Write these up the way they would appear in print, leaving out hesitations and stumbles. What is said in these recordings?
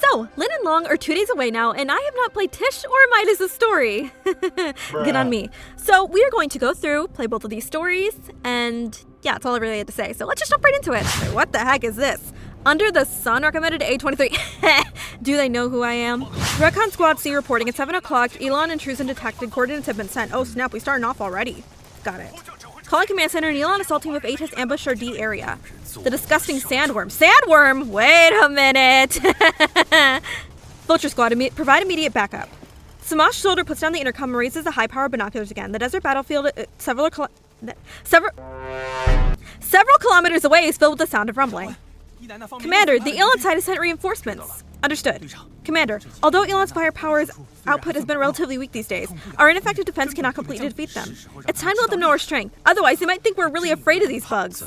So, Lin and Long are 2 days away now, and I have not played Tish or Midas' story. Good on me. So, we are going to go through, play both of these stories, and yeah, that's all I really had to say. So let's just jump right into it. What the heck is this? Under the Sun recommended A23. Do they know who I am? Recon Squad C reporting at 7 o'clock. Elon intrusion detected. Coordinates have been sent. Oh snap, we starting off already. Got it. Calling Command Center, and Elon assault team of 8 has ambushed our D area. The disgusting sandworm. Sandworm? Wait a minute. Vulture Squad, provide immediate backup. Samash soldier puts down the intercom and raises the high-power binoculars again. The desert battlefield, several kilometers away, is filled with the sound of rumbling. Commander, the Elon side has sent reinforcements. Understood. Commander, although Elon's firepower output has been relatively weak these days, our ineffective defense cannot completely defeat them. It's time to let them know our strength. Otherwise, they might think we're really afraid of these bugs.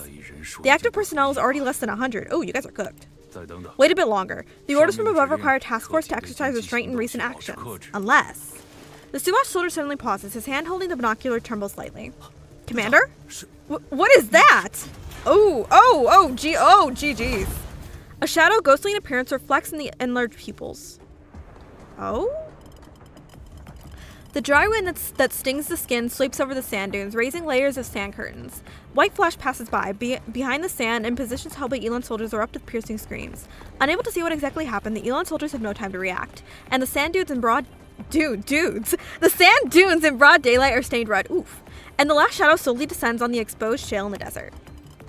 The active personnel is already less than 100. Oh, you guys are cooked. Wait a bit longer. The orders from above require task force to exercise restraint in recent actions. Unless... The Sumash soldier suddenly pauses, his hand holding the binocular trembles slightly. Commander? What is that? GG's. A shadow, ghostly in appearance, reflects in the enlarged pupils. Oh? The dry wind that stings the skin sweeps over the sand dunes, raising layers of sand curtains. White flash passes by, behind the sand, and positions held by Elon soldiers erupt with piercing screams. Unable to see what exactly happened, the Elon soldiers have no time to react, and the sand dunes in broad... The sand dunes in broad daylight are stained red. Oof. And the last shadow slowly descends on the exposed shale in the desert.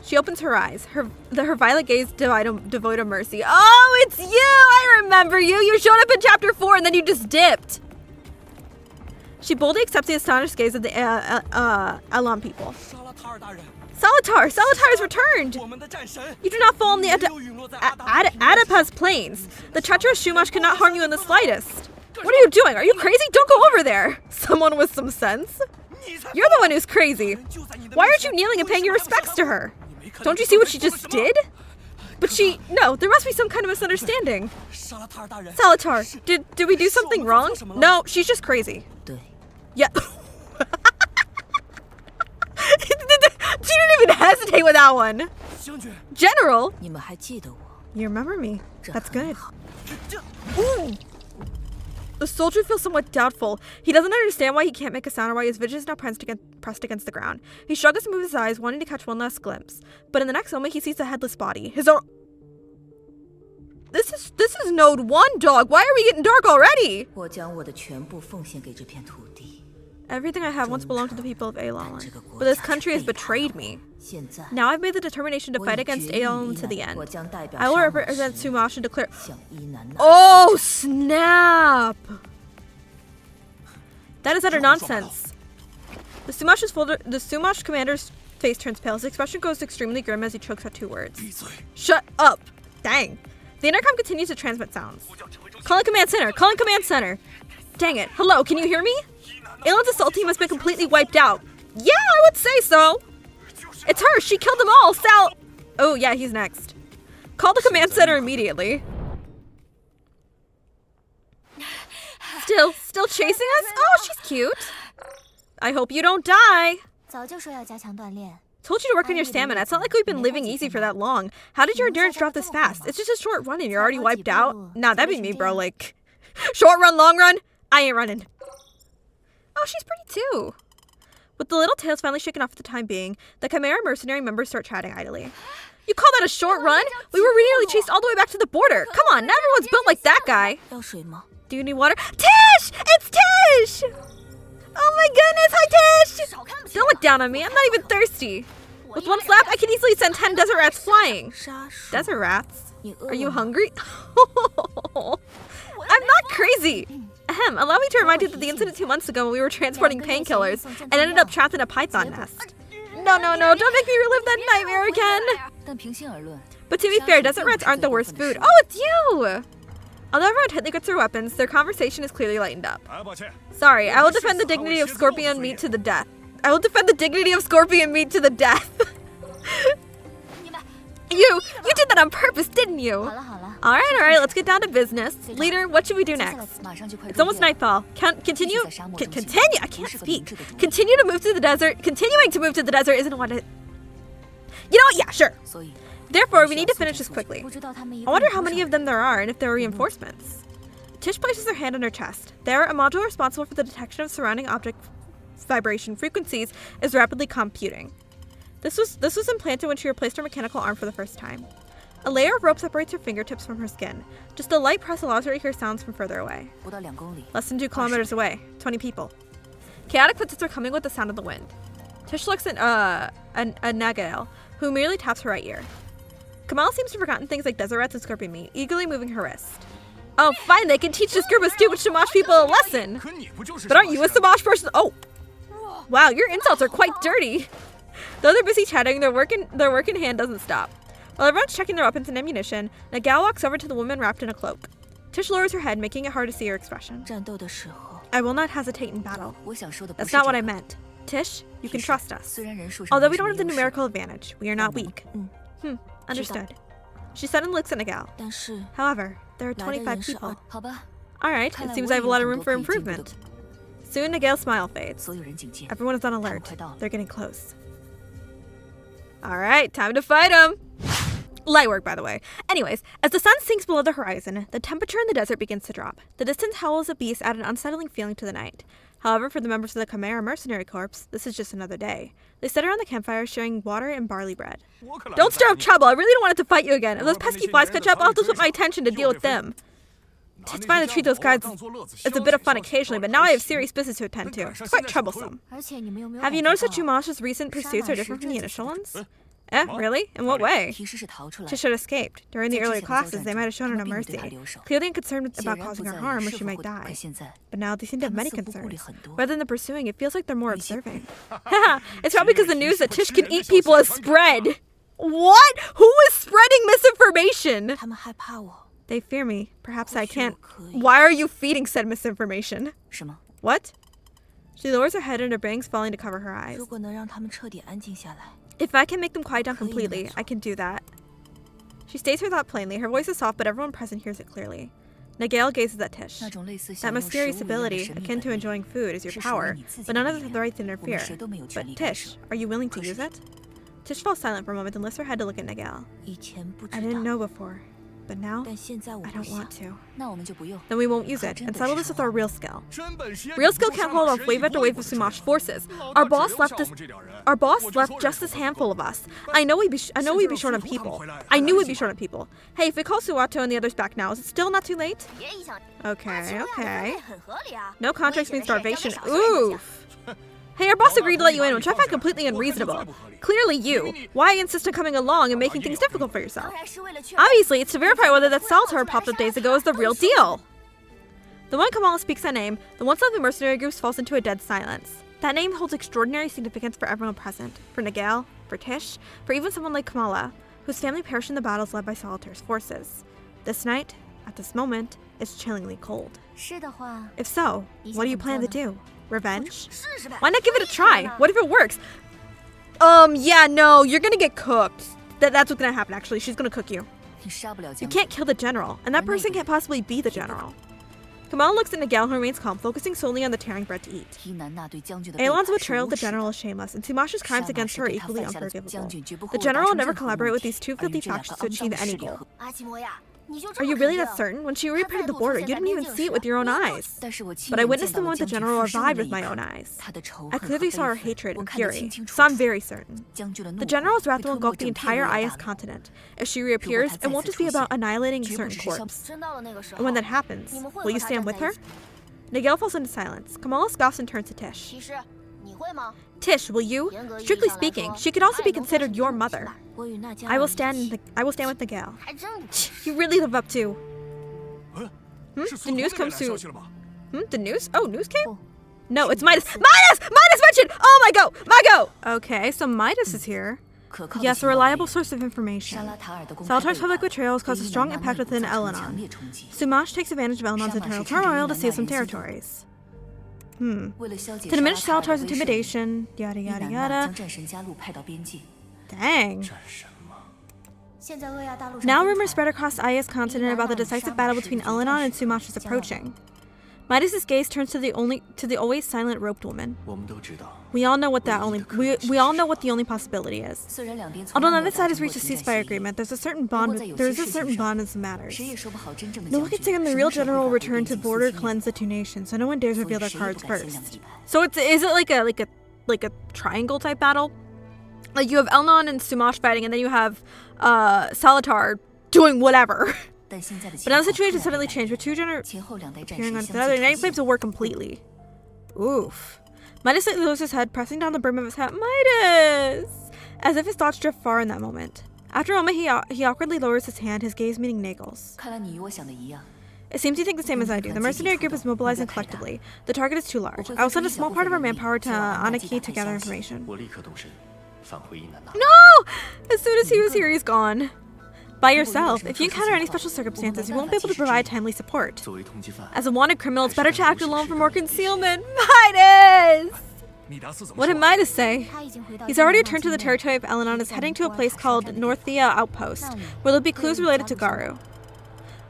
She opens her eyes, her violet gaze devoid of mercy. Oh, it's you! I remember you! You showed up in chapter 4 and then you just dipped! She boldly accepts the astonished gaze of the Elam people. Salatar! Salatar has returned! You do not fall on the Adipaz plains. The treacherous Shumash cannot harm you in the slightest. What are you doing? Are you crazy? Don't go over there! Someone with some sense. You're the one who's crazy. Why aren't you kneeling and paying your respects to her? Don't you see what she just did? But no, there must be some kind of misunderstanding. Salatar, did we do something wrong? No, she's just crazy. Yeah. She didn't even hesitate with that one. General, you remember me. That's good. Ooh. The soldier feels somewhat doubtful. He doesn't understand why he can't make a sound or why his vision is now pressed against the ground. He struggles to move his eyes, wanting to catch one last glimpse. But in the next moment, he sees a headless body. This is Node 1, dog. Why are we getting dark already? Everything I have once belonged to the people of Elan, but this country has betrayed me. Now I've made the determination to fight against Elan to the end. I will represent Sumash and declare... Oh, snap! That is utter nonsense. The Sumash commander's face turns pale. His expression goes extremely grim as he chokes out 2 words. Shut up! Dang. The intercom continues to transmit sounds. Calling Command Center! Calling Command Center! Dang it. Hello, can you hear me? Elan's assault team has been completely wiped out. Yeah, I would say so. It's her. She killed them all. Oh, yeah, he's next. Call the command center immediately. Still chasing us? Oh, she's cute. I hope you don't die. Told you to work on your stamina. It's not like we've been living easy for that long. How did your endurance drop this fast? It's just a short run and you're already wiped out. Nah, that'd be me, bro. Like, short run, long run? I ain't running. Oh, she's pretty too. With the little tails finally shaken off for the time being, the Chimera mercenary members start chatting idly. You call that a short run? We were really chased all the way back to the border. Come on, not everyone's built like that guy. Do you need water? Tish! It's Tish! Oh my goodness, hi Tish! Don't look down on me, I'm not even thirsty. With one slap, I can easily send 10 desert rats flying. Desert rats? Are you hungry? I'm not crazy. Ahem, allow me to remind you that the incident 2 months ago when we were transporting painkillers and ended up trapped in a python nest. No, don't make me relive that nightmare again. But to be fair, desert rats aren't the worst food. Oh, it's you! Although everyone tightly grips their weapons, their conversation is clearly lightened up. Sorry, I will defend the dignity of scorpion meat to the death. You did that on purpose, didn't you? Alright, let's get down to business. Leader, what should we do next? It's almost nightfall. Continue? I can't speak. Continue to move to the desert. Continuing to move to the desert isn't what it... You know what? Yeah, sure. Therefore, we need to finish this quickly. I wonder how many of them there are and if there are reinforcements. Tish places her hand on her chest. There, a module responsible for the detection of surrounding object vibration frequencies is rapidly computing. This was implanted when she replaced her mechanical arm for the first time. A layer of rope separates her fingertips from her skin. Just a light press allows her to hear sounds from further away. Less than 2 kilometers away. 20 people. Chaotic footsteps are coming with the sound of the wind. Tish looks at Nagael, who merely taps her right ear. Kamala seems to have forgotten things like desert rats and scorpion meat, eagerly moving her wrist. Oh, fine, they can teach this group of stupid Shamash people a lesson! But aren't you a Shamash person? Oh! Wow, your insults are quite dirty! Though they're busy chatting, their work in hand doesn't stop. While everyone's checking their weapons and ammunition, Nagael walks over to the woman wrapped in a cloak. Tish lowers her head, making it hard to see her expression. I will not hesitate in battle. That's not what I meant. Tish, you can trust us. Although we don't have the numerical advantage, we are not weak. Understood. She suddenly looks at Nagael. However, there are 25 people. Alright, it seems I have a lot of room for improvement. Soon, Nagael's smile fades. Everyone is on alert. They're getting close. Alright, time to fight them! Light work, by the way. Anyways, as the sun sinks below the horizon, the temperature in the desert begins to drop. The distant howls of beasts add an unsettling feeling to the night. However, for the members of the Chimera Mercenary Corps, this is just another day. They sit around the campfire sharing water and barley bread. Don't stir up trouble! I really don't want it to fight you again. If those pesky flies catch up, I'll have to split my attention to deal with them. It's fine to treat those guys as a bit of fun occasionally, but now I have serious business to attend to. It's quite troublesome. Have you noticed that Chumash's recent pursuits are different from the initial ones? Really? In what way? Tish had escaped. During the earlier classes, they might have shown her no mercy, clearly unconcerned about causing her harm or she might die. But now they seem to have many concerns. Rather than the pursuing, it feels like they're more observing. Haha, it's probably because the news that Tish can eat people has spread. What? Who is spreading misinformation? They fear me. Perhaps I can't. Why are you feeding said misinformation? What? She lowers her head and her bangs falling to cover her eyes. If I can make them quiet down completely, I can do that. She states her thought plainly. Her voice is soft, but everyone present hears it clearly. Nagael gazes at Tish. That mysterious ability, akin to enjoying food, is your power, but none of us have the right to interfere. But Tish, are you willing to use it? Tish falls silent for a moment and lifts her head to look at Nagael. I didn't know before, but now, I don't want to. Then we won't use it, and settle this with our real skill. Real skill can't hold off wave after wave of Sumash forces. Our boss left just this handful of us. I know we'd be short on people. I knew we'd be short on people. Hey, if we call Suwato and the others back now, is it still not too late? Okay. No contracts mean starvation. Oof. Hey, our boss agreed to let you in, which I find completely unreasonable. Clearly you. Why insist on coming along and making things difficult for yourself? Obviously, it's to verify whether that Saltar popped up days ago is the real deal. The one Kamala speaks that name, the once lovely mercenary groups falls into a dead silence. That name holds extraordinary significance for everyone present. For Nagael, for Tish, for even someone like Kamala, whose family perished in the battles led by Solitar's forces. This night, at this moment, is chillingly cold. If so, what do you plan to do? Revenge? Why not give it a try? What if it works? Yeah, no, you're gonna get cooked. That's what's gonna happen, actually. She's gonna cook you. You can't kill the general, and that person can't possibly be the general. Kamala looks at Nagael, who remains calm, focusing solely on the tearing bread to eat. Aelon's betrayal of the general is shameless, and Tumash's crimes against her are equally unforgivable. The general will never collaborate with these two filthy factions to achieve any goal. Are you really that certain? When she reprinted the border, you didn't even see it with your own eyes. But I witnessed the moment the general revived with my own eyes. I clearly saw her hatred and fury, so I'm very certain. The general's wrath will engulf the entire IS continent. If she reappears, it won't just be about annihilating a certain corpse. And when that happens, will you stand with her? Nagael falls into silence. Kamala scoffs and turns to Tish. Tish, will you? Strictly speaking, she could also be considered your mother. I will stand with Nagael. You really live up to. The news comes to. The news? Oh, news came? No, it's Midas. Midas mentioned! Oh my go! Okay, so Midas is here. Yes, a reliable source of information. Salatar's public betrayal has caused a strong impact within Elenon. Sumash takes advantage of Elenon's internal turmoil to seize some territories. To diminish Salatar's intimidation, yada yada yada. Dang. Now rumors spread across Aya's continent about the decisive battle between Elenon and Sumash is approaching. Midas's gaze turns to the always silent roped woman. We all know what the only possibility is. Although neither side has reached a ceasefire agreement, there's a certain bond in some matters. No one can say when the real general will return to border cleanse the two nations, so no one dares reveal their cards first. So is it like a triangle type battle? Like you have Elnon and Sumash fighting, and then you have Salatar doing whatever. But now the situation suddenly changed, with two generals appearing on the other. Uniting flames will work completely. Oof. Midas lowers his head, pressing down the brim of his hat. Midas! As if his thoughts drift far in that moment. After a moment, he awkwardly lowers his hand, his gaze meeting Nagel's. It seems you think the same as I do. The mercenary group is mobilizing collectively. The target is too large. I will send a small part of our manpower to Anaki to gather information. No! As soon as he was here, he's gone. By yourself. If you encounter any special circumstances, you won't be able to provide timely support. As a wanted criminal, it's better to act alone for more concealment. Midas! What did Midas say? He's already returned to the territory of Elenon and is heading to a place called Northia Outpost, where there'll be clues related to Garu.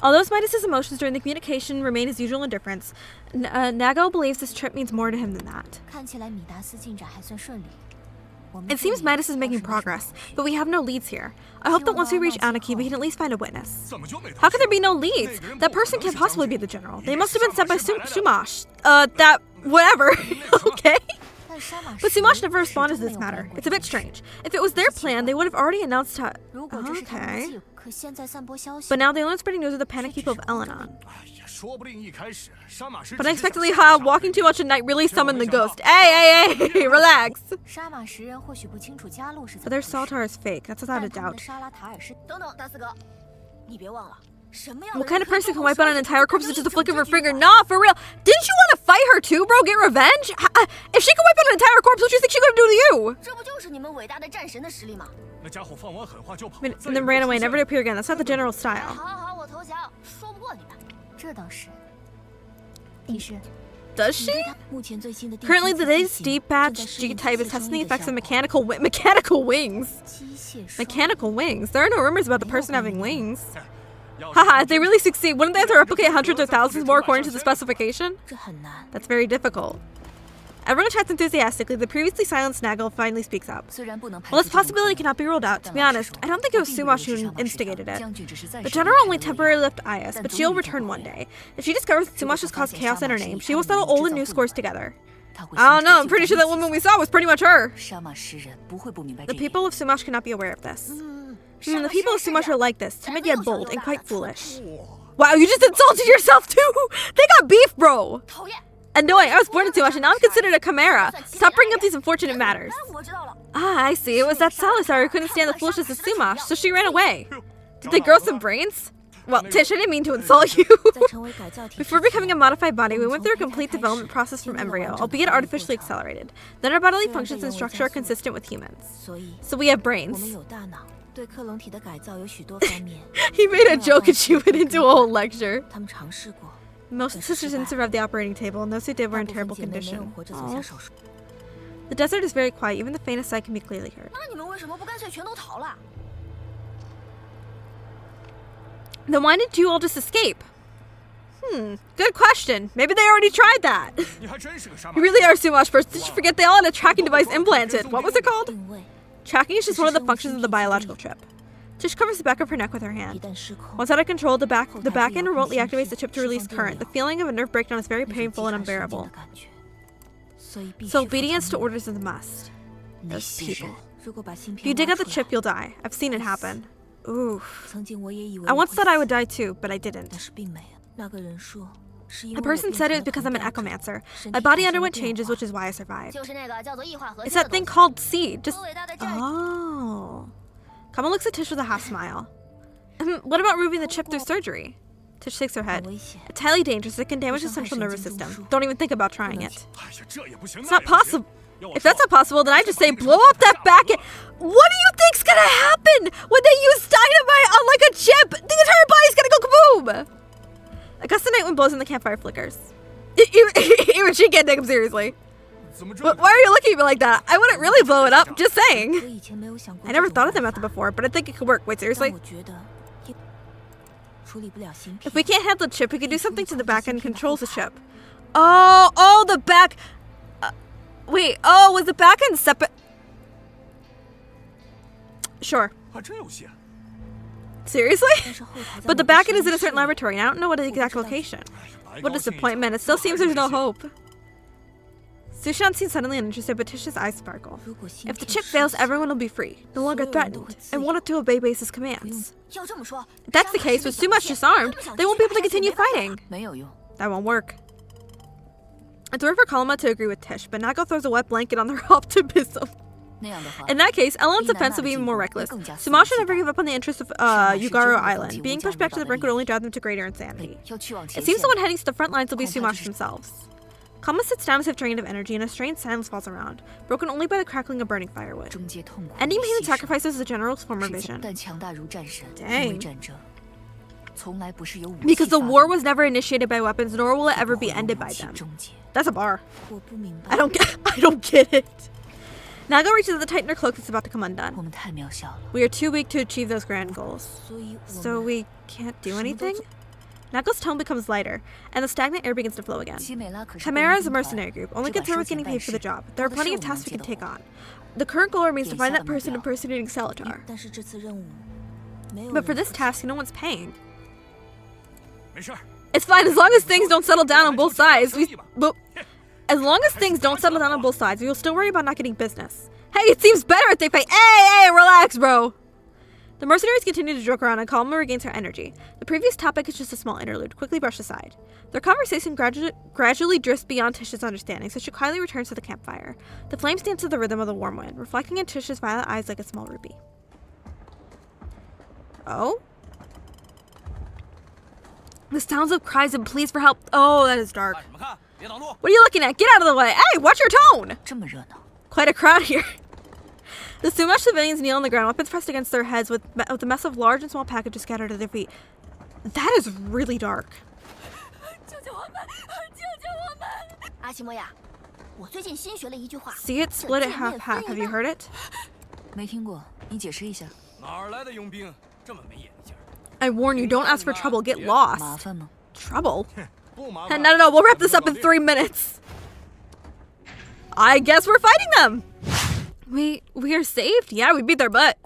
Although Midas's emotions during the communication remain his usual indifference, Nago believes this trip means more to him than that. It seems Midas is making progress, but we have no leads here. I hope that once we reach Anaki, we can at least find a witness. How could there be no leads? That person can't possibly be the general. They must have been sent by Sumash. That... whatever. Okay? But Sumash never responded to this matter. It's a bit strange. If it was their plan, they would have already announced how... Okay. But now they only spreading news of the panic people of Elenon. But unexpectedly, walking too much at night really summoned the ghost. Hey, relax. But their Salatar is fake, that's without a doubt. What kind of person can wipe out an entire corpse with just a flick of her finger? Nah, for real. Didn't you want to fight her too, bro? Get revenge? If she could wipe out an entire corpse, what do you think she's gonna do to you? And then ran away, never to appear again. That's not the general style. Does she? Currently, the latest deep batch G-type is testing the effects of mechanical wings. Mechanical wings? There are no rumors about the person having wings. Haha, if they really succeed, wouldn't they have to replicate hundreds or thousands more according to the specification? That's very difficult. Everyone chats enthusiastically. The previously silenced Nagel finally speaks up. While this possibility cannot be ruled out, to be honest, I don't think it was Sumash who instigated it. The general only temporarily left Ayas, but she'll return one day. If she discovers that Sumash has caused chaos in her name, she will settle old and new scores together. I don't know, I'm pretty sure that woman we saw was pretty much her. The people of Sumash cannot be aware of this. The people of Sumash are like this, timid yet bold, and quite foolish. Wow, you just insulted yourself too! They got beef, bro! Annoying, I was born in Sumash and now I'm considered a chimera. Stop bringing up these unfortunate matters. Ah, I see. It was that Salazar who couldn't stand the foolishness of Sumash, so she ran away. Did they grow some brains? Well, Tish, I didn't mean to insult you. Before becoming a modified body, we went through a complete development process from embryo, albeit artificially accelerated. Then our bodily functions and structure are consistent with humans. So we have brains. He made a joke and she went into a whole lecture. Most sisters didn't survive the operating table, and those who did were in terrible condition. Aww. The desert is very quiet, even the faintest sight can be clearly heard. Then why did you all just escape? Good question. Maybe they already tried that. You really are Sumash first. Did you forget they all had a tracking device implanted? What was it called? Tracking is just one of the functions of the biological chip. Tish covers the back of her neck with her hand. Once out of control, the back end remotely activates the chip to release current. The feeling of a nerve breakdown is very painful and unbearable. So obedience to orders is a must. Those people. If you dig out the chip, you'll die. I've seen it happen. Oof. I once thought I would die too, but I didn't. The person said it was because I'm an echomancer. My body underwent changes, which is why I survived. It's that thing called seed. Oh. Kama looks at Tish with a half smile. What about removing the chip through surgery? Tish shakes her head. It's highly dangerous. It can damage the central nervous system. Don't even think about trying it. It's not possible. If that's not possible, then I just say blow up that back end. What do you think's gonna happen when they use dynamite on like a chip? The entire body's gonna go kaboom! A gust of night wind blows and the campfire flickers. Even she can't take him seriously. Why are you looking at me like that? I wouldn't really blow it up, just saying. I never thought of that method before, but I think it could work. Wait, seriously? If we can't handle the chip, we can do something to the back end controls the chip. Oh, the back... wait, was the back end separate? Sure. Seriously? But the back end is in a certain laboratory, and I don't know what the exact location. What a disappointment. It still seems there's no hope. Sushan seems suddenly uninterested, but Tish's eyes sparkle. If the chip fails, everyone will be free, no longer threatened, and wanted to obey Base's commands. If that's the case, with too much disarmed, they won't be able to continue fighting. That won't work. It's rare for Kalma to agree with Tish, but Nago throws a wet blanket on their optimism. In that case, Ellen's defense will be even more reckless. Sumash should never give up on the interests of Yugaro Island. Being pushed back to the brink would only drive them to greater insanity. It seems the one heading to the front lines will be Sumash themselves. Kalma sits down as if drained of energy, and a strange silence falls around, broken only by the crackling of burning firewood. Ending pain and sacrifices is the general's former vision. Dang. Because the war was never initiated by weapons, nor will it ever be ended by them. That's a bar. I don't get it. Nago reaches the tightener cloak that's about to come undone. We are too weak to achieve those grand goals. So we can't do anything? Nago's tone becomes lighter, and the stagnant air begins to flow again. Chimera is a mercenary group, only concerned with getting paid for the job. There are plenty of tasks we can take on. The current goal remains to find that person impersonating Salatar. But for this task, no one's paying. It's fine, as long as things don't settle down on both sides. As long as things don't settle down on both sides, we will still worry about not getting business. Hey, it seems better if they pay. Hey, relax, bro. The mercenaries continue to joke around and Kalma regains her energy. The previous topic is just a small interlude, quickly brushed aside. Their conversation gradually drifts beyond Tish's understanding, so she quietly returns to the campfire. The flames dance to the rhythm of the warm wind, reflecting in Tish's violet eyes like a small ruby. Oh? The sounds of cries and pleas for help. Oh, that is dark. What are you looking at? Get out of the way! Hey, watch your tone! Quite a crowd here. The Sumash civilians kneel on the ground, weapons pressed against their heads with the mess of large and small packages scattered at their feet. That is really dark. See it split at half. Have you heard it? I warn you, don't ask for trouble. Get lost. Trouble? No, we'll wrap this up in 3 minutes. I guess we're fighting them. We are saved? Yeah, we beat their butt.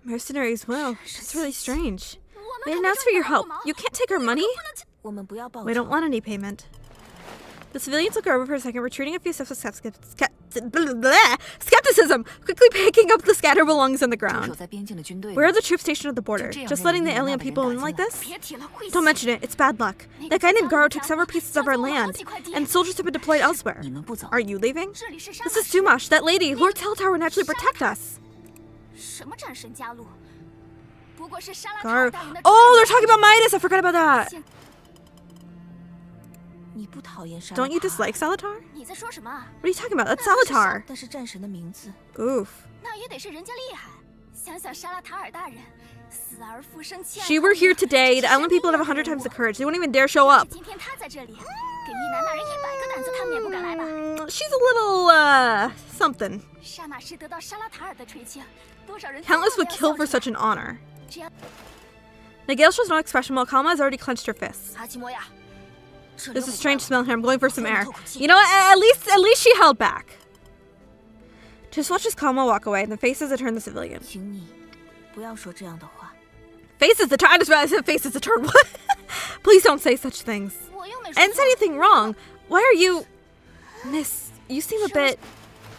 Mercenaries, well, that's really strange. We didn't ask for your help. You can't take our money. We don't want any payment. The civilians look over for a second, retreating a few steps with skepticism, quickly picking up the scattered belongings on the ground. Where are the troops stationed at the border? Just letting the alien people in like this? Don't mention it, it's bad luck. That guy named Garo took several pieces of our land, and soldiers have been deployed elsewhere. Are you leaving? This is Sumash, that lady. Lord Salatar would naturally protect us. Garo. Oh, they're talking about Midas! I forgot about that. Don't you dislike Salatar? What are you talking about? That's Salatar. Oof. She were here today. The island people would have 100 times the courage. They won't even dare show up. She's a little, something. Countless would kill for such an honor. Nagel shows no expression while Kalma has already clenched her fists. There's a strange smell here. I'm going for some air. You know what? At least she held back. Just watches Kalma walk away and then faces to turn the civilian. Faces to turn. I just realized I said faces to turn. What? Please don't say such things. I didn't say anything wrong. Why are you... Miss, you seem a bit...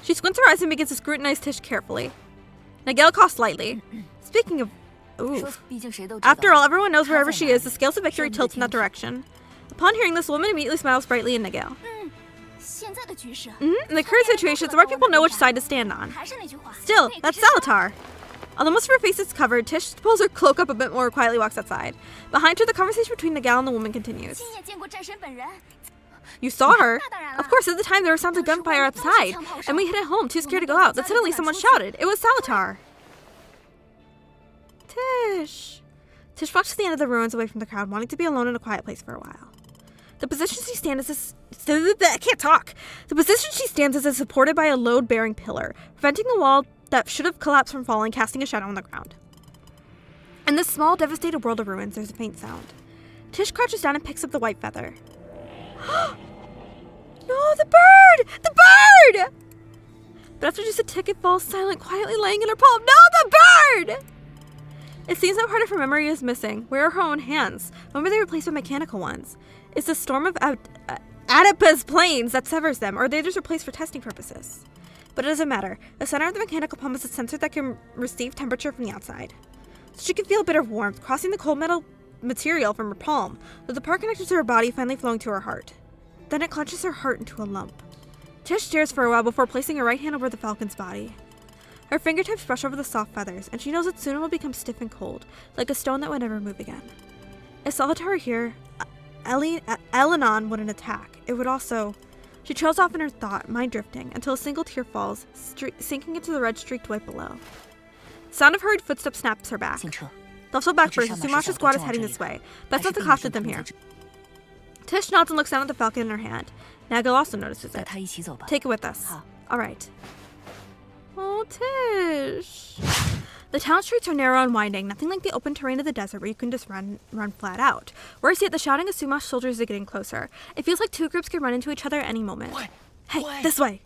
She squints her eyes and begins to scrutinize Tish carefully. Nagel coughs lightly. Speaking of... Oof. After all, everyone knows wherever she is, the scales of victory tilt in that direction. Upon hearing this, the woman immediately smiles brightly at Nagel. In the current situation, the right people know which side to stand on. Still, that's Salatar. Although most of her face is covered, Tish pulls her cloak up a bit more and quietly walks outside. Behind her, the conversation between Nagel and the woman continues. You saw her? Of course, at the time there were sounds of gunfire outside, and we hid at home, too scared to go out. Then suddenly someone shouted. It was Salatar. Tish. Tish walks to the end of the ruins away from the crowd, wanting to be alone in a quiet place for a while. The position she stands I can't talk. The position she stands is supported by a load-bearing pillar, preventing the wall that should have collapsed from falling, casting a shadow on the ground. In this small, devastated world of ruins, there's a faint sound. Tish crouches down and picks up the white feather. No, the bird! The bird! But after just a tick, it falls silent, quietly laying in her palm. No, the bird! It seems that part of her memory is missing. Where are her own hands? When were they replaced with mechanical ones? Is the storm of Oedipus planes that severs them, or are they just replaced for testing purposes? But it doesn't matter. The center of the mechanical palm is a sensor that can receive temperature from the outside. So she can feel a bit of warmth crossing the cold metal material from her palm, with the part connected to her body finally flowing to her heart. Then it clenches her heart into a lump. Tish stares for a while before placing her right hand over the falcon's body. Her fingertips brush over the soft feathers, and she knows that soon it will become stiff and cold, like a stone that would never move again. If Solitaire were here, Elenon wouldn't attack. It would also... She trails off in her thought, mind drifting, until a single tear falls, sinking into the red-streaked white below. The sound of hurried footsteps snaps her back. They'll fall back first, as Sumash's squad is heading this way. Best not to clash with them here. Tish nods and looks down at the falcon in her hand. Nagel also notices it. Take it with us. Alright. Oh, Tish. The town streets are narrow and winding, nothing like the open terrain of the desert where you can just run flat out. Worse yet, the shouting of Sumash soldiers is getting closer. It feels like two groups could run into each other at any moment. Hey, this way!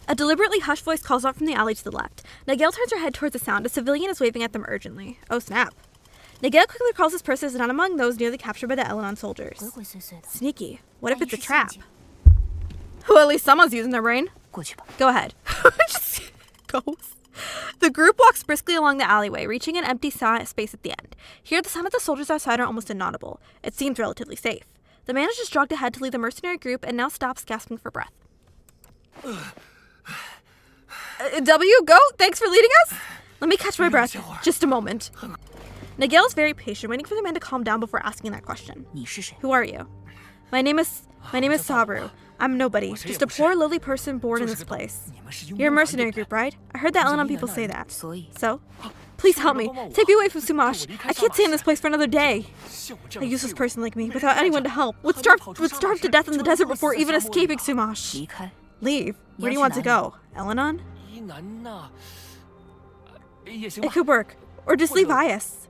A deliberately hushed voice calls out from the alley to the left. Nagel turns her head towards the sound. A civilian is waving at them urgently. Oh, snap. Nagel quickly calls his person is not among those nearly captured by the Elenon soldiers. Sneaky. What if it's a trap? Well, at least someone's using their brain. Go ahead. Just goes. The group walks briskly along the alleyway, reaching an empty space at the end. Here, the sound of the soldiers outside are almost inaudible. It seems relatively safe. The man has just jogged ahead to lead the mercenary group and now stops, gasping for breath. W, go! Thanks for leading us! Let me catch my breath. Just a moment. Nagel is very patient, waiting for the man to calm down before asking that question. Who are you? My name is Saru. I'm nobody, just a poor lowly person born in this place. You're a mercenary group, right? I heard that Elenon people say that. So? Please help me. Take me away from Sumash. I can't stay in this place for another day. A useless person like me, without anyone to help, would starve to death in the desert before even escaping Sumash. Leave? Where do you want to go? Elenon? It could work. Or just leave Ias.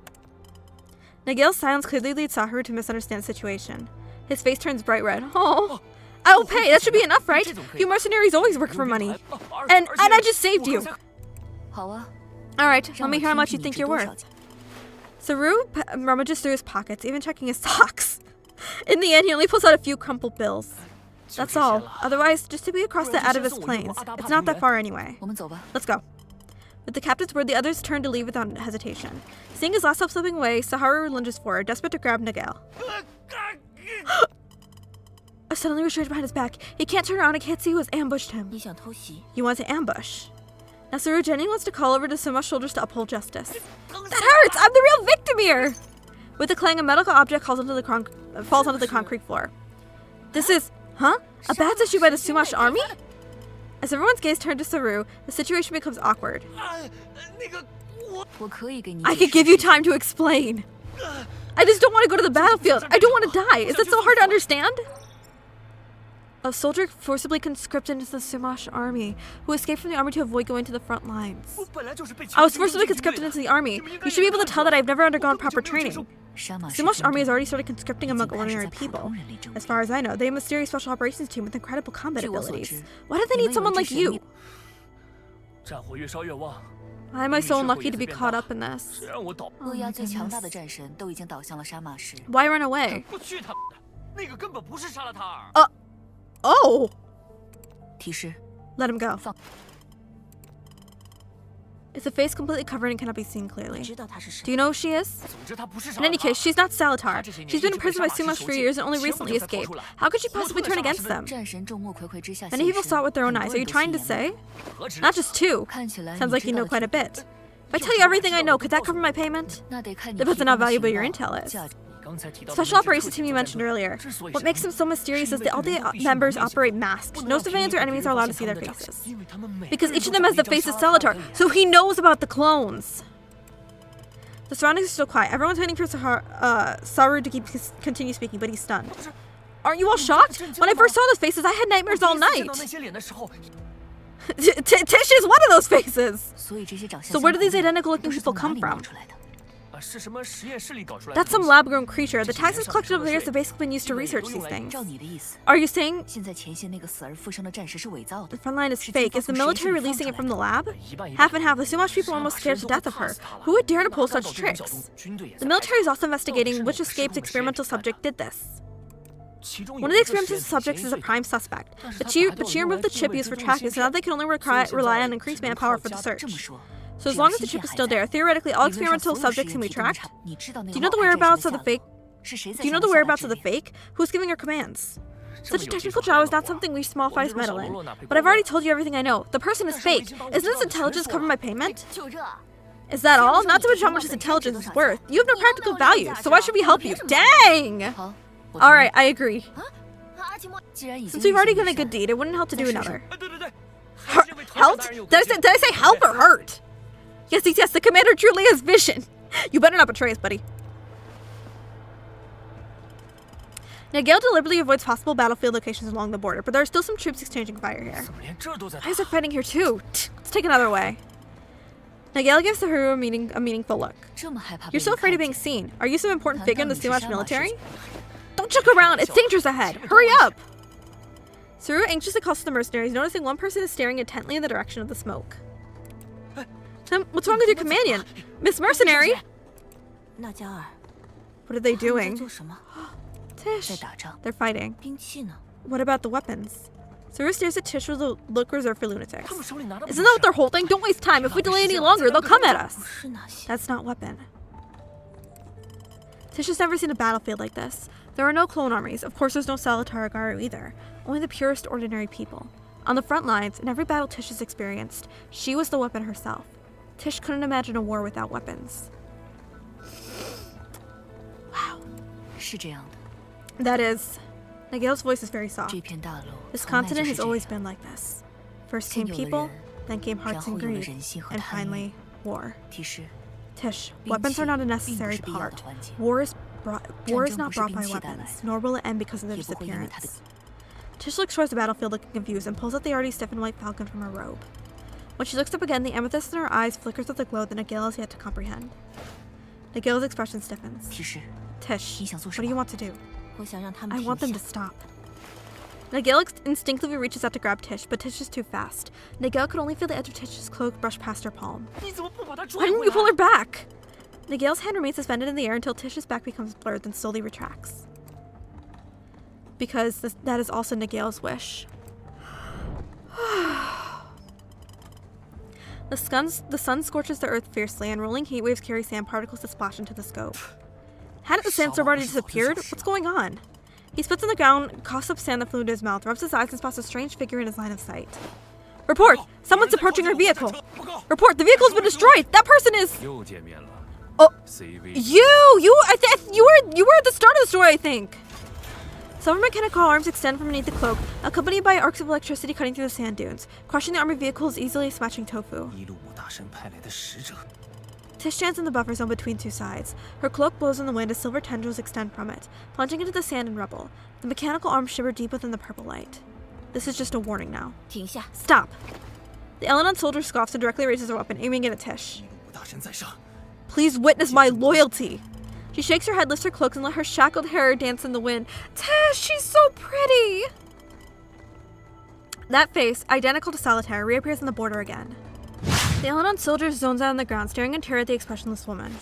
Nagel's silence clearly leads Saharu to misunderstand the situation. His face turns bright red. Oh, I will pay. That should be enough, right? You mercenaries always work for money. And I just saved you. Alright, let me hear how much you think you're worth. Saru rummages through his pockets, even checking his socks. In the end, he only pulls out a few crumpled bills. That's all. Otherwise, just to be across the Oedipus plains. It's not that far anyway. Let's go. With the captain's word, the others turn to leave without hesitation. Seeing his last help slipping away, Saharu lunges forward, desperate to grab Nagel. I suddenly restrained behind his back. He can't turn around and can't see who has ambushed him. You want to ambush? Now Saru Jenny wants to call over to Suma's shoulders to uphold justice. That hurts! I'm the real victim here! With a clang, a medical object falls onto the concrete floor. This is... Huh? A badge issued by the Sumash army? As everyone's gaze turns to Saru, the situation becomes awkward. I could give you time to explain. I just don't want to go to the battlefield. I don't want to die. Is that so hard to understand? A soldier forcibly conscripted into the Sumash army, who escaped from the army to avoid going to the front lines. I was forcibly conscripted into the army. You should be able to tell that I've never undergone proper training. Sumash army has already started conscripting among ordinary people. As far as I know, they have a mysterious special operations team with incredible combat abilities. Why do they need someone like you? Why am I so unlucky to be caught up in this? Why run away? Let him go. It's a face completely covered and cannot be seen clearly. Do you know who she is? In any case, she's not Salatar. She's been imprisoned by Sumash for years and only recently escaped. How could she possibly turn against them? Many people saw it with their own eyes. Are you trying to say? Not just two. Sounds like you know quite a bit. If I tell you everything I know, could that cover my payment? Depends on how valuable your intel is. Special operations team you mentioned earlier. What makes them so mysterious is that all the members operate masked. No civilians or enemies are allowed to see their faces. Because each of them has the face of Salatar, so he knows about the clones. The surroundings are still quiet. Everyone's waiting for Saru to continue speaking, but he's stunned. Aren't you all shocked? When I first saw those faces, I had nightmares all night. Tish is one of those faces. So where do these identical looking people come from? That's some lab-grown creature. The tags is collected over the years have basically been used to research these things. Are you saying the front line is fake? Is the military releasing it from the lab? Half and half. The Sumosh people are almost scared to death of her. Who would dare to pull such tricks? The military is also investigating which escaped experimental subject did this. One of the experimental subjects is a prime suspect, but she removed the chip used for tracking, so now they can only rely on increased manpower for the search. So as long as the chip is still there, theoretically all experimental subjects can be tracked. Do you know the whereabouts of the fake? Who's giving her commands? Such a technical job is not something we small fries meddle in. But I've already told you everything I know. The person is fake. Isn't this intelligence covered my payment? Is that all? Not so much how much his intelligence is worth. You have no practical value, so why should we help you? Dang! Alright, I agree. Since we've already done a good deed, it wouldn't help to do another. Helped? Did I say help or hurt? Yes, the commander truly has vision. You better not betray us, buddy. Nagel deliberately avoids possible battlefield locations along the border, but there are still some troops exchanging fire here. Guys are fighting here too. Let's take another way. Nagel gives the hero a meaningful look. You're so afraid of being seen. Are you some important figure in the Sumosh military? Don't joke around, it's dangerous ahead. Hurry up! Saru anxiously calls to the mercenaries, noticing one person is staring intently in the direction of the smoke. What's wrong with your companion? Miss Mercenary? What are they doing? Tish. They're fighting. What about the weapons? Saru stares at Tish with a look reserved for lunatics. Isn't that what they're holding? Don't waste time. If we delay any longer, they'll come at us. That's not weapon. Tish has never seen a battlefield like this. There are no clone armies. Of course, there's no Salatar or Garu either. Only the purest ordinary people. On the front lines, in every battle Tish has experienced, she was the weapon herself. Tish couldn't imagine a war without weapons. Wow. That is. Nagel's voice is very soft. This continent has always been like this. First came people, then came hearts and greed, and finally, war. Tish, weapons are not a necessary part. War is not brought by weapons, nor will it end because of their disappearance. Tish looks towards the battlefield looking confused and pulls out the already stiffened white falcon from her robe. When she looks up again, the amethyst in her eyes flickers with a glow that Nagel has yet to comprehend. Nagel's expression stiffens. Tish, what do you want to do? I want them to stop. Nagel instinctively reaches out to grab Tish, but Tish is too fast. Nagel could only feel the edge of Tish's cloak brush past her palm. Why didn't you pull her back? Nagel's hand remains suspended in the air until Tish's back becomes blurred, then slowly retracts. Because that is also Nagel's wish. The sun scorches the earth fiercely, and rolling heat waves carry sand particles to splash into the scope. Hadn't the sandstorm already disappeared? What's going on? He spits on the ground, coughs up sand that flew into his mouth, rubs his eyes, and spots a strange figure in his line of sight. Report! Someone's approaching our vehicle! Report! The vehicle's been destroyed! That person is... Oh, you were at the start of the story, I think! Several mechanical arms extend from beneath the cloak, accompanied by arcs of electricity cutting through the sand dunes, crushing the army vehicles easily as smashing tofu. Tish stands in the buffer zone between two sides. Her cloak blows in the wind as silver tendrils extend from it, plunging into the sand and rubble. The mechanical arms shimmer deep within the purple light. This is just a warning now. Stop! The Elenon soldier scoffs and directly raises her weapon, aiming it at Tish. Please witness my loyalty! She shakes her head, lifts her cloak, and let her shackled hair dance in the wind. Tish, she's so pretty! That face, identical to Solitaire, reappears on the border again. The Elenon soldier zones out on the ground, staring in terror at the expressionless woman.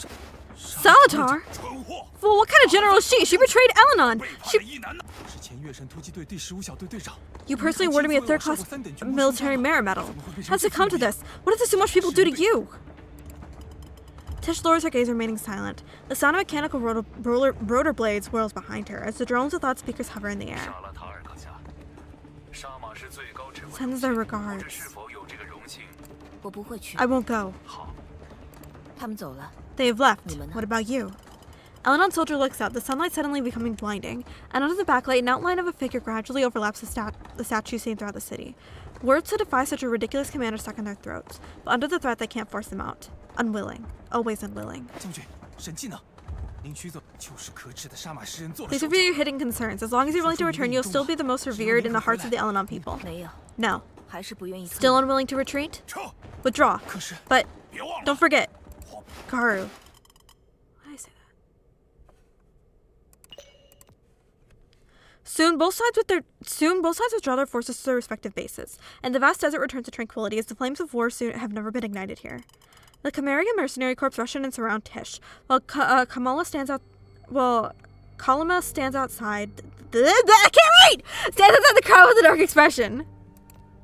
Solitar? Well, what kind of general is she? She betrayed Elenon! You personally awarded me a third-class military merit medal. How's it come to this? What did the Sumosh people do to you? Tish lowers her gaze, remaining silent. The sound of mechanical rotor blades whirls behind her as the drones with loudspeakers hover in the air. Sends their regards. I won't go. They have left. What about you? Elenon soldier looks up, the sunlight suddenly becoming blinding, and under the backlight, an outline of a figure gradually overlaps the statue seen throughout the city. Words to defy such a ridiculous command are stuck in their throats, but under the threat they can't force them out. Unwilling. Always unwilling. These are your hidden concerns. As long as you're willing to return, you'll still be the most revered in the hearts of the Elenon people. No. Still unwilling to retreat? Withdraw. But don't forget, Garu. Soon, both sides withdraw their forces to their respective bases, and the vast desert returns to tranquility as the flames of war soon have never been ignited here. The Chimerian mercenary corps rush in and surround Tish, while Kalama stands outside. I can't read! Stands outside the crowd with a dark expression.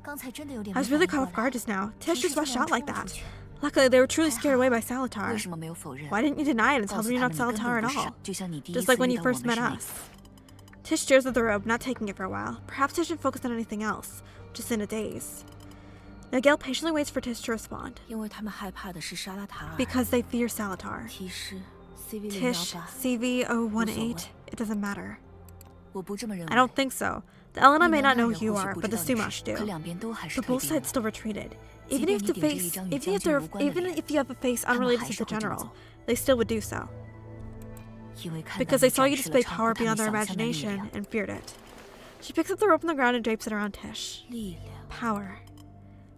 I was really caught off guard just now. Tish just rushed out like that. Luckily, they were truly scared away by Salatar. Why didn't you deny it and tell them you're not Salatar at all? Just like when you first met us. Tish stares at the robe, not taking it for a while. Perhaps Tish should focus on anything else. Just in a daze. Nigel patiently waits for Tish to respond. Because they fear Salatar. Tish, CV018, it doesn't matter. I don't think so. The Elena may not know who you are, but the Sumash do. But both sides still retreated. Even if you have a face unrelated to the general, they still would do so. Because they saw you display power beyond their imagination and feared it. She picks up the rope on the ground and drapes it around Tish. Power.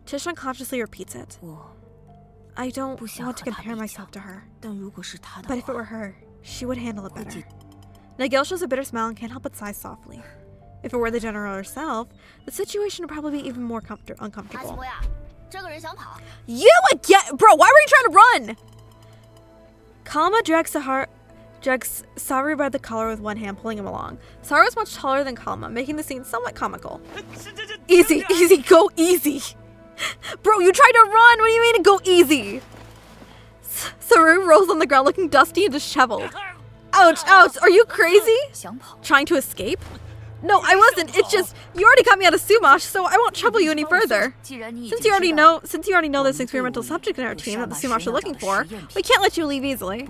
Tish unconsciously repeats it. I don't want to compare myself to her. But if it were her, she would handle it better. Nigel shows a bitter smile and can't help but sigh softly. If it were the general herself, the situation would probably be even more uncomfortable. You again! Bro, why were you trying to run? Kalama drags Saru by the collar with one hand, pulling him along. Saru is much taller than Kalama, making the scene somewhat comical. Easy, go easy. Bro, you tried to run! What do you mean go easy? Saru rolls on the ground looking dusty and disheveled. Ouch, are you crazy? Trying to escape? No, I wasn't. It's just, you already got me out of Sumash, so I won't trouble you any further. Since you already know this experimental subject in our team that the Sumash are looking for, we can't let you leave easily.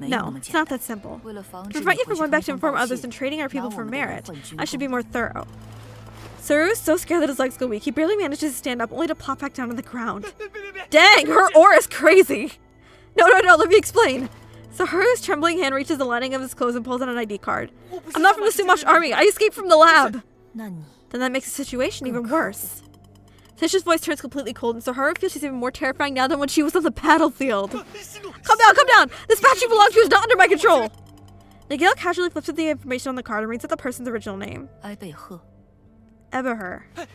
No, it's not that simple. To prevent you from going back to inform others and trading our people for merit, I should be more thorough. Saru is so scared that his legs go weak, he barely manages to stand up, only to plop back down on the ground. Dang, her aura is crazy! No, let me explain. Saru's trembling hand reaches the lining of his clothes and pulls out an ID card. I'm not from the Sumash army, I escaped from the lab! Then that makes the situation even worse. Tish's voice turns completely cold, and Saru feels she's even more terrifying now than when she was on the battlefield. Calm down! This patch you belong to is not under my control! Nigel casually flips up the information on the card and reads out the person's original name. Eberher. I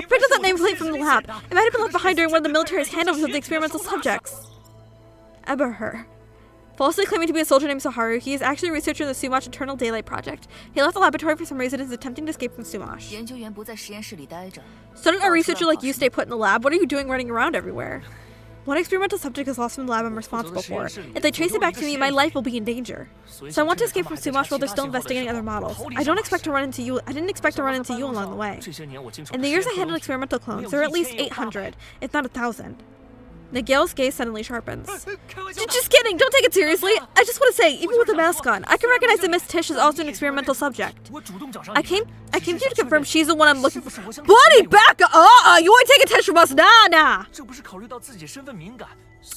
picked up that nameplate from the lab. It might have been left behind during one of the military's handovers of the experimental subjects. Eberher. Falsely claiming to be a soldier named Saharu, he is actually a researcher in the Sumash Eternal Daylight Project. He left the laboratory for some reason and is attempting to escape from Sumash. Shouldn't a researcher like you stay put in the lab? What are you doing running around everywhere? One experimental subject is lost from the lab I'm responsible for. If they trace it back to me, my life will be in danger. So I want to escape from Sumash while they're still investigating other models. I didn't expect to run into you along the way. In the years I handled experimental clones, there are at least 800, if not 1,000. Nigel's gaze suddenly sharpens. Just kidding, don't take it seriously. I just want to say, even with a mask on, I can recognize that Miss Tish is also an experimental subject. I came here to confirm she's the one I'm looking for. Buddy, back up! You ain't taking Tish from us, nah!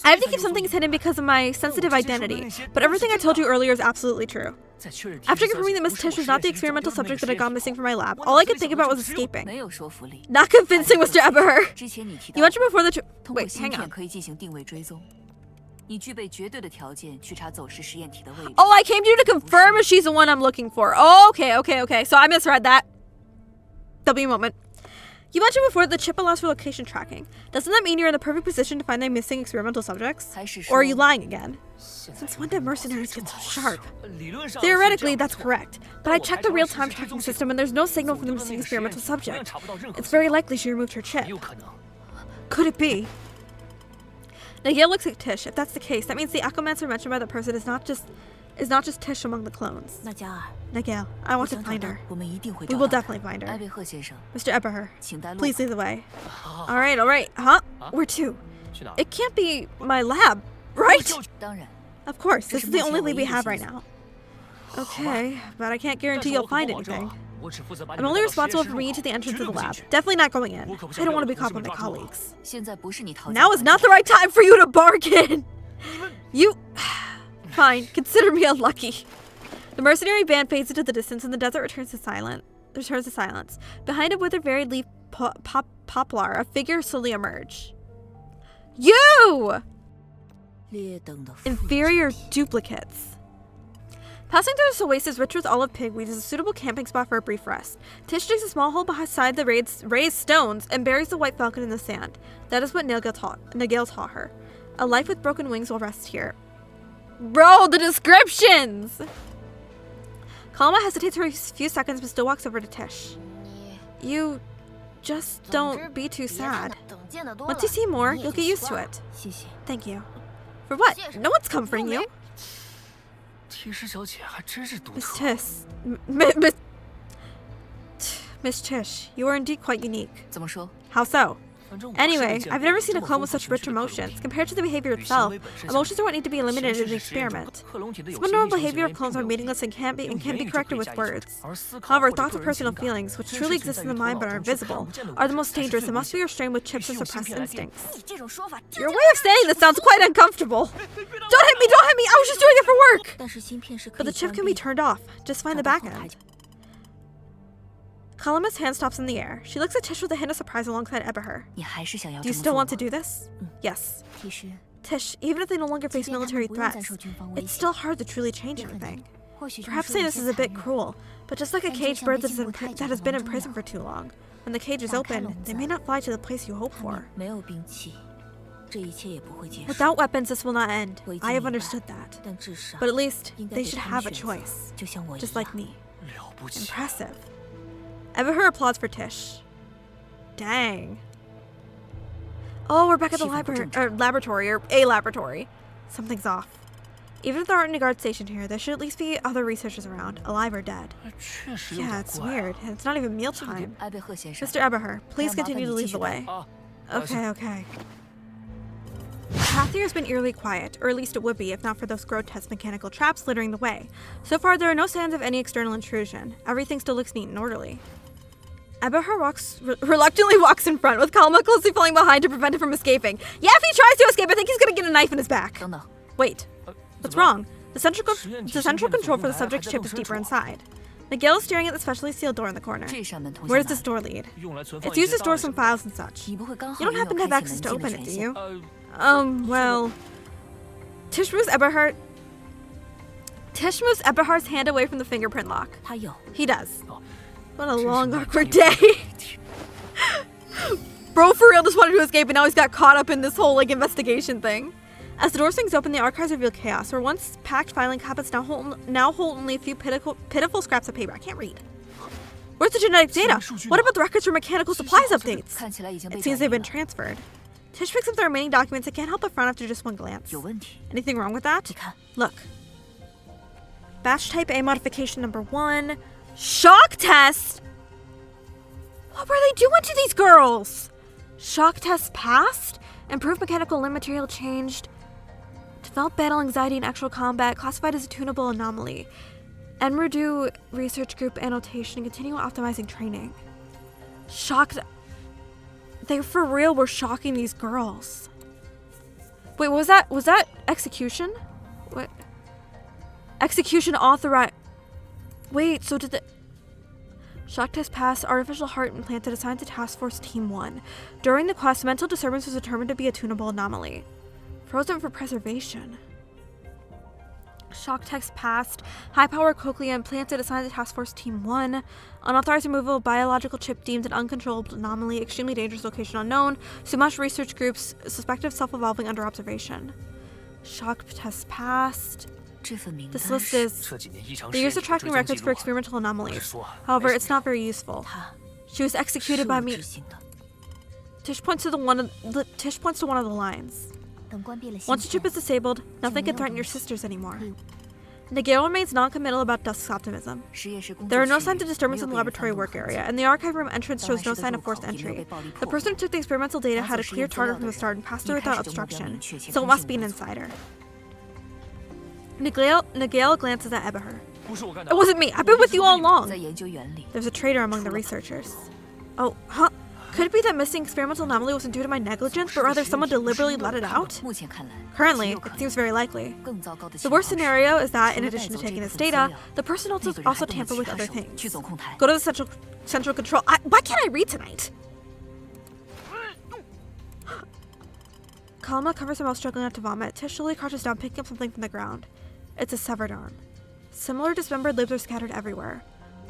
I have to keep some things hidden because of my sensitive identity, but everything I told you earlier is absolutely true. After confirming that Miss Tish was not the experimental subject that had gone missing from my lab, all I could think about was escaping. Not convincing, Mr. Eberher. You mentioned before the wait, hang on. Oh, I came to you to confirm if she's the one I'm looking for. Oh, okay. So I misread that. W moment. You mentioned before that the chip allows for location tracking. Doesn't that mean you're in the perfect position to find the missing experimental subjects? Or are you lying again? Since when did mercenaries get so sharp? Theoretically, that's correct. But I checked the real-time tracking system and there's no signal for the missing experimental subject. It's very likely she removed her chip. Could it be? Nigel looks at Tish. If that's the case, that means the Echomancer mentioned by the person is not just Tish among the clones. Nigel, I want to find her. We will definitely find her. Mr. Eberher, please lead the way. Alright. Huh? Where to? It can't be my lab, right? Of course, this is the only lead we have right now. Okay, but I can't guarantee you'll find anything. I'm only responsible for bringing you to the entrance of the lab. Definitely not going in. I don't want to be caught by my colleagues. Now is not the right time for you to bargain! You... Fine, consider me unlucky. The mercenary band fades into the distance and the desert returns to silence. Behind a withered varied leaf poplar, a figure slowly emerge. You! Inferior duplicates. Passing through this oasis rich with olive pigweed is a suitable camping spot for a brief rest. Tish digs a small hole beside the raised stones and buries the white falcon in the sand. That is what Nigel taught her. A life with broken wings will rest here. Bro, the descriptions! Kalma hesitates for a few seconds but still walks over to Tish. You just don't be too sad. Once you see more, you'll get used to it. Thank you. For what? No one's comforting you. Miss Tish. Miss Tish, you are indeed quite unique. How so? Anyway, I've never seen a clone with such rich emotions. Compared to the behavior itself, emotions are what need to be eliminated in the experiment. Some normal behavior of clones are meaningless and can't be corrected with words. However, thoughts and personal feelings, which truly exist in the mind but are invisible, are the most dangerous and must be restrained with chips of suppressed instincts. Your way of saying this sounds quite uncomfortable. Don't hit me! Don't hit me! I was just doing it for work! But the chip can be turned off. Just find the back end. Kalama's hand stops in the air. She looks at Tish with a hint of surprise alongside Eberher. Do you still want to do this? Yes. Tish, even if they no longer face military threats, it's still hard to truly change everything. Perhaps saying this is a bit cruel, but just like a caged bird that has been in prison for too long, when the cage is open, they may not fly to the place you hope for. Without weapons, this will not end. I have understood that. But at least, they should have a choice. Just like me. Impressive. Eberher applauds for Tish. Dang. Oh, we're back at the laboratory. Something's off. Even if there aren't any guards stationed here, there should at least be other researchers around, alive or dead. Yeah, it's weird, and it's not even mealtime. Mr. Eberher, please continue to lead the way. Okay. The path here has been eerily quiet, or at least it would be if not for those grotesque mechanical traps littering the way. So far, there are no signs of any external intrusion. Everything still looks neat and orderly. Eberher reluctantly walks in front, with Kalma closely following behind to prevent him from escaping. Yeah, if he tries to escape, I think he's gonna get a knife in his back. Wait, what's wrong? The central control for the subject's chip is deeper inside. Miguel is staring at the specially sealed door in the corner. Where does this door lead? It's used to store some files and such. You don't happen to have access to open it, do you? Well... Tish moves Eberhard's hand away from the fingerprint lock. He does. What a long, awkward day. Bro for real just wanted to escape and now he's got caught up in this whole investigation thing. As the door swings open, the archives reveal chaos, where once packed filing cabinets now hold only a few pitiful scraps of paper. I can't read. Where's the genetic data? What about the records for mechanical supplies updates? It seems they've been transferred. Tish picks up the remaining documents and can't help but frown after just one glance. Anything wrong with that? Look. Batch type A modification number 1. Shock test? What were they doing to these girls? Shock test passed? Improved mechanical limb material changed. Developed battle anxiety in actual combat, classified as a tunable anomaly. Enrudu research group annotation, continue optimizing training. Shocked. They for real were shocking these girls. Wait, was that execution? What? Execution authorized. Wait, so did the shock test pass? Artificial heart implanted assigned to Task Force Team 1. During the quest, mental disturbance was determined to be a tunable anomaly. Frozen for preservation. Shock test passed. High power cochlea implanted assigned to Task Force Team 1. Unauthorized removal of biological chip deemed an uncontrollable anomaly. Extremely dangerous location unknown. Sumash research groups suspected of self-evolving under observation. Shock test passed. This list is the use of tracking records for experimental anomalies. However, it's not very useful. She was executed by me. Tish points to one of the lines. Once the chip is disabled, nothing can threaten your sisters anymore. Nagel remains non-committal about Dusk's optimism. There are no signs of disturbance in the laboratory work area, and the archive room entrance shows no sign of forced entry. The person who took the experimental data had a clear target from the start and passed through without obstruction, so it must be an insider. Nagel glances at Eberher. It wasn't me. I've been with you all along. There's a traitor among the researchers. Oh, huh? Could it be that missing experimental anomaly wasn't due to my negligence, but rather someone deliberately let it out? Currently, it seems very likely. The worst scenario is that, in addition to taking this data, the person also tampered with other things. Go to the central control. Why can't I read tonight? Kalma covers her mouth, struggling not to vomit. Tish slowly crouches down, picking up something from the ground. It's a severed arm. Similar dismembered limbs are scattered everywhere.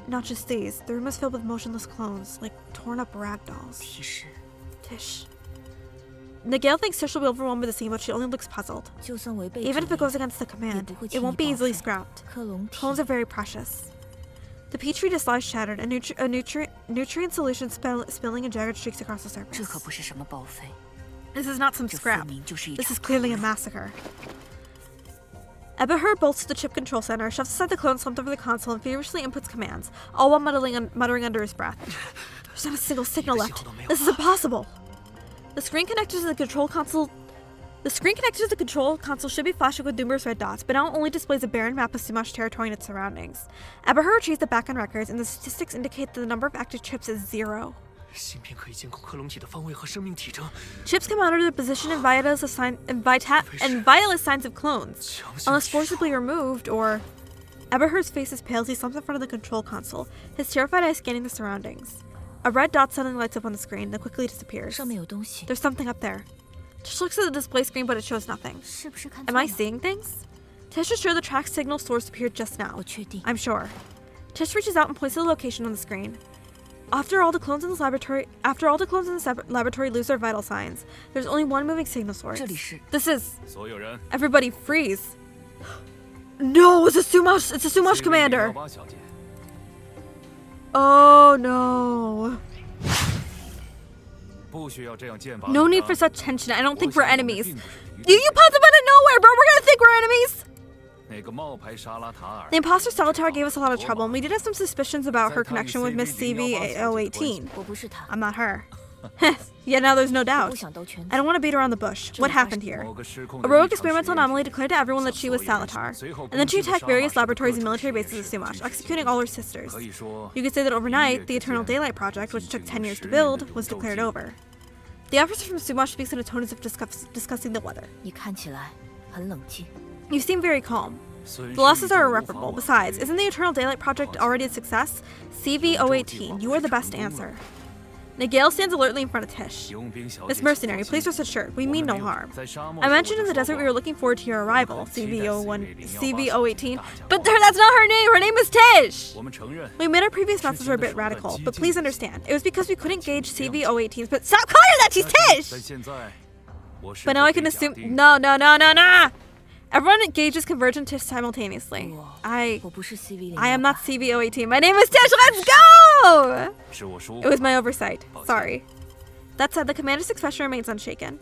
Not just these. The room is filled with motionless clones, like torn up rag dolls. Tish. Nigel thinks Tish will be overwhelmed with the scene, but she only looks puzzled. Even if it goes against the command, it won't be easily scrapped. Clones are very precious. The petri dish lies shattered, and nutrient solution spilling in jagged streaks across the surface. This is not some scrap. This is clearly a massacre. Eberhard bolts to the chip control center, shoves aside the clone slumped over the console, and feverishly inputs commands, all while muttering under his breath. There's not a single signal left. This is impossible. The screen connected to the control console should be flashing with numerous red dots, but now only displays a barren map of Sumash territory and its surroundings. Eberhard retrieves the backend records, and the statistics indicate that the number of active chips is 0. Chips come out of their position and vitalist signs of clones, unless forcibly removed or... Eberhard's face is pale as he slumps in front of the control console, his terrified eyes scanning the surroundings. A red dot suddenly lights up on the screen, then quickly disappears. There's something up there. Tish looks at the display screen, but it shows nothing. Am I seeing things? Tish is sure the track signal source appeared just now. I'm sure. Tish reaches out and points to the location on the screen. After all the clones in the laboratory lose their vital signs, there's only one moving signal source. This is... Everybody freeze. No, it's a Sumash commander. Oh no. No need for such tension. I don't think we're enemies. You popped up out of nowhere, bro. We're gonna think we're enemies. The imposter Salatar gave us a lot of trouble, and we did have some suspicions about her connection with Miss CV-018. I'm not her. Yeah, now there's no doubt. I don't want to beat around the bush. What happened here? A rogue experimental anomaly declared to everyone that she was Salatar, and then she attacked various laboratories and military bases of Sumash, executing all her sisters. You could say that overnight, the Eternal Daylight Project, which took 10 years to build, was declared over. The officer from Sumash speaks in a tone as if discussing the weather. You seem very calm. The losses are irreparable. Besides, isn't the Eternal Daylight Project already a success? CV-018, you are the best answer. Nigel stands alertly in front of Tish. Miss Mercenary, please rest assured, we mean no harm. I mentioned in the desert we were looking forward to your arrival, CV-018, but that's not her name! Her name is Tish! We admit our previous methods were a bit radical, but please understand, it was because we couldn't gauge CV-018's, but stop calling her that! She's Tish! But now I can assume— No! Everyone engages Converge and Tish simultaneously. I am not CV-018. My name is Tish. Let's go! It was my oversight. Sorry. That said, the commander's expression remains unshaken.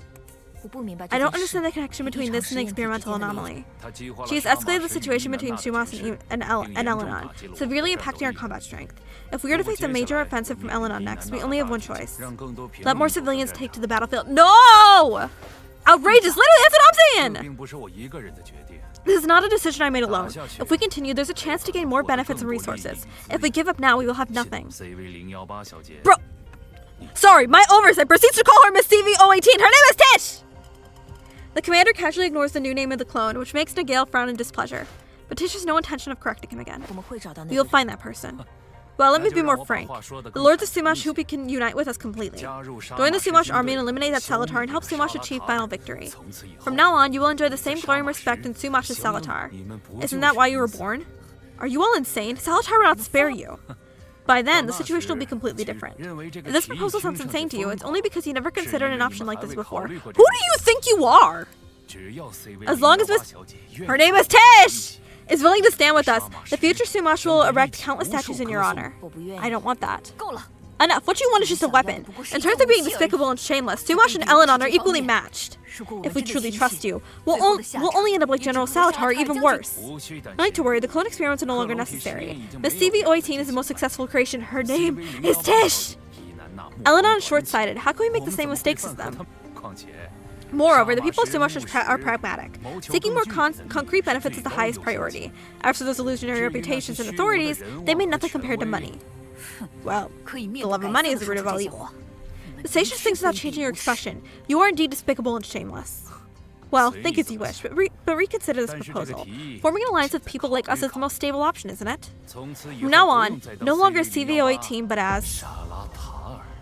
I don't understand the connection between this and the experimental anomaly. She has escalated the situation between Sumash and Elenon, severely impacting our combat strength. If we are to face a major offensive from Elenon next, we only have one choice. Let more civilians take to the battlefield. No! Outrageous! Literally, that's what I'm saying! This is not a decision I made alone. If we continue, there's a chance to gain more benefits and resources. If we give up now, we will have nothing. Bro! Sorry, my oversight proceeds to call her Miss CV-018. Her name is Tish! The commander casually ignores the new name of the clone, which makes Nigel frown in displeasure. But Tish has no intention of correcting him again. We will find that person. Well, let me be more frank. The Lords of Sumash hope he can unite with us completely. Join the Sumash army and eliminate that Salatar and help Sumash achieve final victory. From now on, you will enjoy the same glory and respect in Sumash as Salatar. Isn't that why you were born? Are you all insane? Salatar will not spare you. By then, the situation will be completely different. If this proposal sounds insane to you, it's only because you never considered an option like this before. Who do you think you are? As long as her name is Tish! Is willing to stand with us, the future Sumash will erect countless statues in your honor. I don't want that. Enough, what you want is just a weapon. In terms of being despicable and shameless, Sumash and Elenon are equally matched. If we truly trust you, we'll only end up like General Salatar, or even worse. No need to worry, the clone experiments are no longer necessary. Miss CV-018 is the most successful creation. Her name is Tish! Elenon is short-sighted. How can we make the same mistakes as them? Moreover, the people of Sumash are pragmatic. Seeking more concrete benefits is the highest priority. As for those illusionary reputations and authorities, they mean nothing compared to money. Well, the love of money is the root of all evil. The sage thinks without changing your expression. You are indeed despicable and shameless. Well, think as you wish, but reconsider this proposal. Forming an alliance with people like us is the most stable option, isn't it? From now on, no longer as CV-018, but as...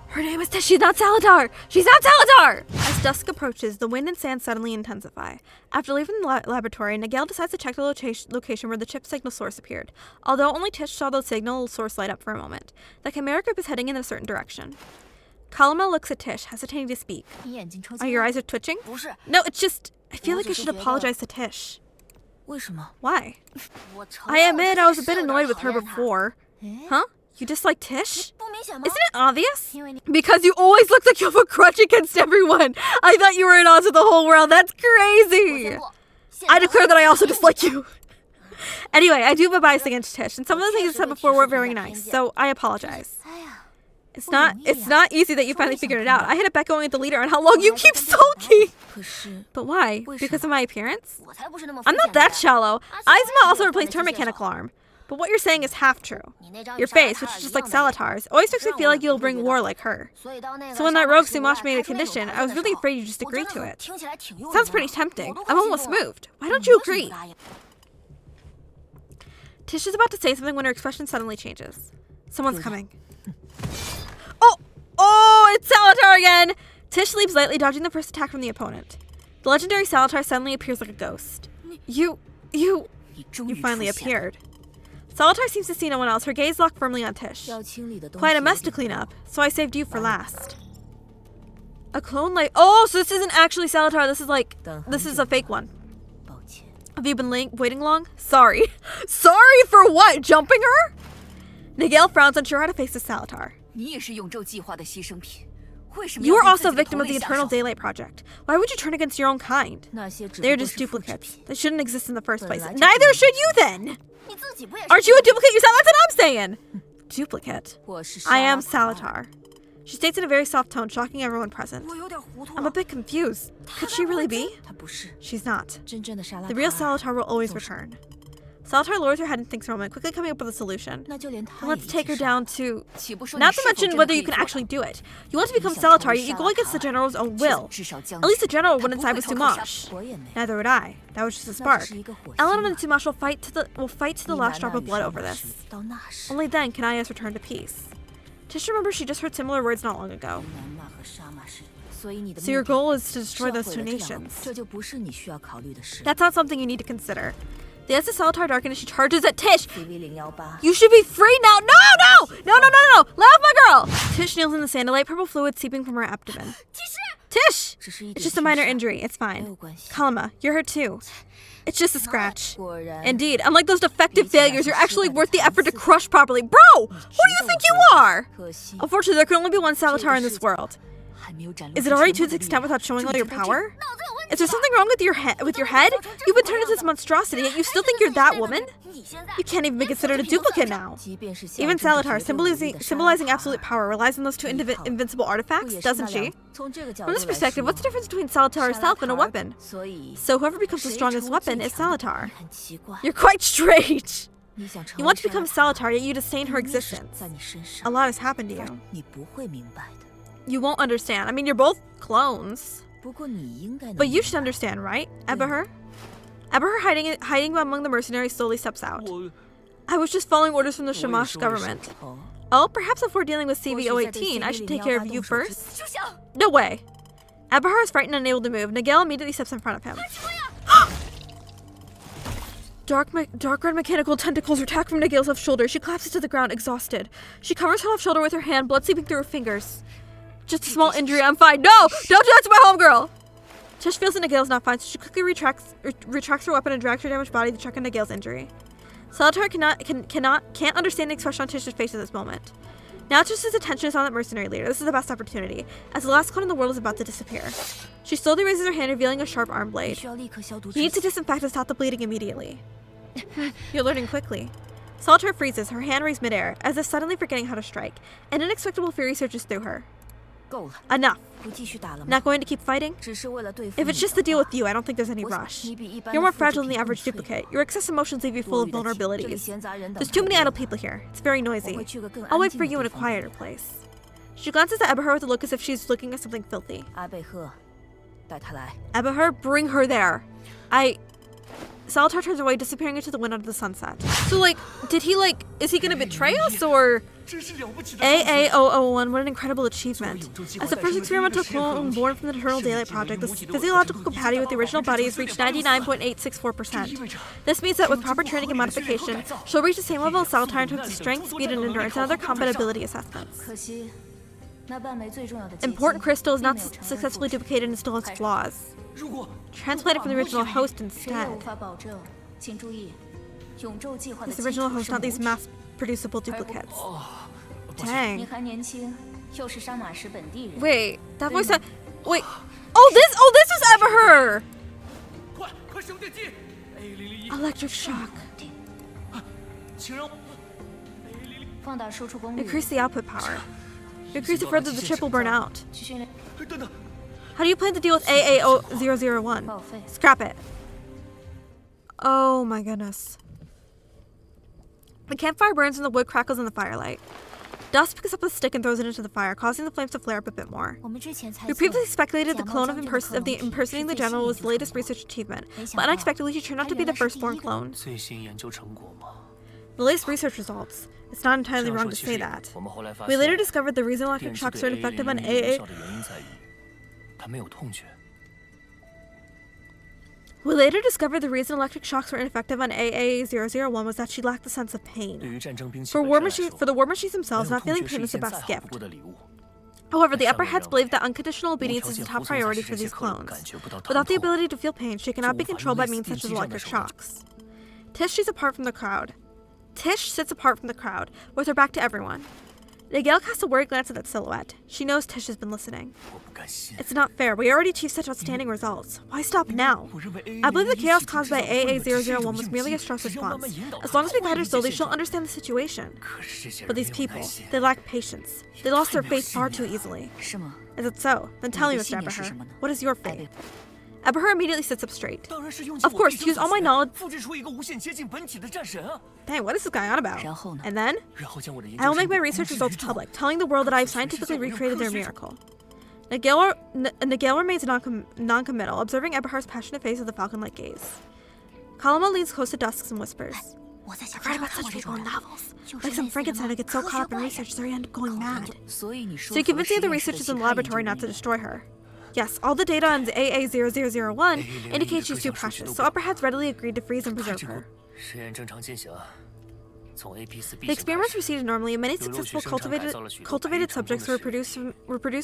Her name is Tish. She's not Salatar! She's not Salatar! As As dusk approaches, the wind and sand suddenly intensify. After leaving the laboratory, Nigel decides to check the location where the chip signal source appeared. Although only Tish saw the signal source light up for a moment, the Chimera group is heading in a certain direction. Kalama looks at Tish, hesitating to speak. Are your eyes twitching? No, it's just... I feel like I should apologize to Tish. Why? I admit I was a bit annoyed with her before. Huh? You dislike Tish? Isn't it obvious? Because you always look like you have a grudge against everyone. I thought you were at odds with the whole world. That's crazy. I declare that I also dislike you. Anyway, I do have a bias against Tish, and some of the things I said before weren't very nice, so I apologize. It's not easy that you finally figured it out. I had a bet going at the leader on how long you keep sulking. But why? Because of my appearance? I'm not that shallow. Aizuma also replaced her mechanical arm. But what you're saying is half true. Your face, which is just like Salatar's, always makes me feel like you'll bring war like her. So when that rogue Sumash made a condition, I was really afraid you'd just agree to it. Sounds pretty tempting. I'm almost moved. Why don't you agree? Tish is about to say something when her expression suddenly changes. Someone's coming. Oh, it's Salatar again! Tish leaps lightly, dodging the first attack from the opponent. The legendary Salatar suddenly appears like a ghost. You finally appeared. Salatar seems to see no one else, her gaze locked firmly on Tish. Quite a mess to clean up, so I saved you for last. A clone like... Oh, so this isn't actually Salatar, this is a fake one. Have you been waiting long? Sorry. Sorry for what? Jumping her? Nigel frowns, unsure how to face the Salatar. You are also a victim of the Eternal Daylight Project. Why would you turn against your own kind? They're just duplicates. They shouldn't exist in the first place. Neither should you then! Aren't you a duplicate yourself? That's what I'm saying! Duplicate. I am Salatar. She states in a very soft tone, shocking everyone present. I'm a bit confused. Could she really be? She's not. The real Salatar will always return. Salatar lowers her head and thinks for a moment, quickly coming up with a solution. And let's take her down to... Not to mention whether you can actually do it. You want to become Salatar, yet you go against the General's own will. At least the General wouldn't side with Sumash. Neither would I. That was just a spark. Ellen and Sumash will fight to the last drop of blood over this. Only then can Ayas return to peace. Tish remembers she just heard similar words not long ago. So your goal is to destroy those two nations. That's not something you need to consider. The as the Salatar darkens, she charges at Tish. You should be free now. No! Let off my girl! Tish kneels in the sand, a light purple fluid seeping from her abdomen. Tish! It's just a minor injury. It's fine. Kalama, you're hurt too. It's just a scratch. Indeed, unlike those defective failures, you're actually worth the effort to crush properly. Bro! Who do you think you are? Unfortunately, there can only be one Salatar in this world. Is it already to this extent without showing all your power? Is there something wrong with your head? You've been turned into this monstrosity, yet you still think you're that woman? You can't even be considered a duplicate now. Even Salatar, symbolizing absolute power, relies on those two invincible artifacts, doesn't she? From this perspective, what's the difference between Salatar herself and a weapon? So whoever becomes the strongest weapon is Salatar. You're quite strange. You want to become Salatar, yet you disdain her existence. A lot has happened to you. You won't understand. I mean, you're both clones. But you should understand, right? Eberher? Eberher, hiding among the mercenaries, slowly steps out. I was just following orders from the Shamash government. Oh, perhaps before dealing with CV-018, I should take care of you first? No way. Eberher is frightened and unable to move. Nigel immediately steps in front of him. Dark red mechanical tentacles attack from Nigil's left shoulder. She collapses to the ground, exhausted. She covers her left shoulder with her hand, blood seeping through her fingers. Just a small injury, I'm fine. No! Don't do that to my homegirl! Tish feels that Nigil's not fine, so she quickly retracts her weapon and drags her damaged body to check on Nigil's injury. Salatar can't understand the expression on Tish's face at this moment. Now Tish's attention is on that mercenary leader. This is the best opportunity, as the last clone in the world is about to disappear. She slowly raises her hand, revealing a sharp arm blade. You need to disinfect and stop the bleeding immediately. You're learning quickly. Salatar freezes, her hand raised midair, as if suddenly forgetting how to strike. An inexplicable fury surges through her. Enough. Not going to keep fighting? If it's just to deal with you, I don't think there's any rush. You're more fragile than the average duplicate. Your excess emotions leave you full of vulnerabilities. There's too many idle people here. It's very noisy. I'll wait for you in a quieter place. She glances at Eberher with a look as if she's looking at something filthy. Eberher, bring her there. Salatar turns away, disappearing into the wind under the sunset. So, like, is he gonna betray us, or? AA001, what an incredible achievement. As the first experimental clone born from the Eternal Daylight Project, the physiological capacity with the original body has reached 99.864%. This means that with proper training and modification, she'll reach the same level as Salatar in terms of strength, speed, and endurance, and other combat ability assessments. Important crystal is not successfully duplicated and still has flaws. Transplanted from the original host instead. This original host, not these mass-producible duplicates. Dang. Wait, that voice. Wait. Oh, this was ever her. Electric shock. Increase the output power. Increase it further, the chip will burn out. How do you plan to deal with AA001? Scrap it. Oh my goodness. The campfire burns and the wood crackles in the firelight. Dust picks up a stick and throws it into the fire, causing the flames to flare up a bit more. We previously speculated the clone of impersonating the general was the latest research achievement, but unexpectedly she turned out to be the firstborn clone. The latest research results. It's not entirely wrong to say that. We later discovered the reason electric shocks are ineffective on AA001 was that she lacked the sense of pain. For the war machines themselves, not feeling pain is the best gift. However, the upper heads believe that unconditional obedience is a top priority for these clones. Without the ability to feel pain, she cannot be controlled by means such as electric shocks. Tish sits apart from the crowd, with her back to everyone. Nigel casts a worried glance at that silhouette. She knows Tish has been listening. It's not fair. We already achieved such outstanding results. Why stop now? I believe the chaos caused by AA001 was merely a stress response. As long as we guide her slowly, she'll understand the situation. But these people, they lack patience. They lost their faith far too easily. Is it so? Then tell me, Mr. Eberher, what is your faith? Eberher immediately sits up straight. Of course, to use all my knowledge. Dang, what is this guy on about? And then? I will make my research results public, telling the world that I have scientifically recreated their miracle. Nigel remains non-committal, observing Eberhard's passionate face with a falcon-like gaze. Kalama leans close to Dusks and whispers, I've read about such people in novels. Like some Frankenstein who gets so caught up in research they end up going mad. So you convince the other researchers in the laboratory not to destroy her. Yes, all the data on AA0001 indicates she's too precious, so upper heads readily agreed to freeze and preserve her. The experiments proceeded normally, and many successful cultivated subjects were produced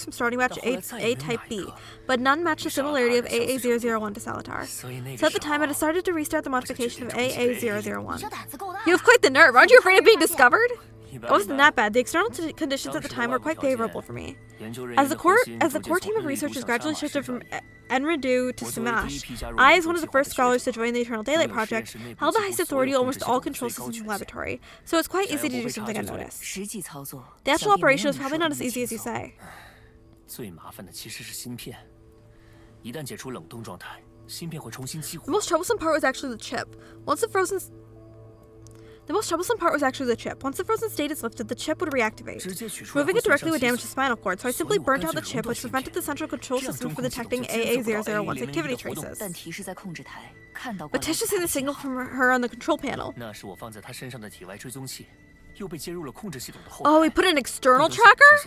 from starting batch A type B, but none matched the similarity of AA001 to Salatar. So at the time, I decided to restart the modification of AA001. You have quite the nerve. Aren't you afraid of being discovered? It wasn't that bad. The external conditions at the time were quite favorable for me. As the core team of researchers gradually shifted from Enridu to Smash, I, as one of the first scholars to join the Eternal Daylight Project, held the highest authority over almost all control systems in the laboratory, so it's quite easy to do something unnoticed. The actual operation was probably not as easy as you say. The most troublesome part was actually the chip. Once the frozen state is lifted, the chip would reactivate. Moving it directly would damage the spinal cord, so I simply burnt out the chip, which prevented the central control system from detecting AA001's activity traces. But Tish is seeing the signal from her on the control panel. Oh, we put an external tracker?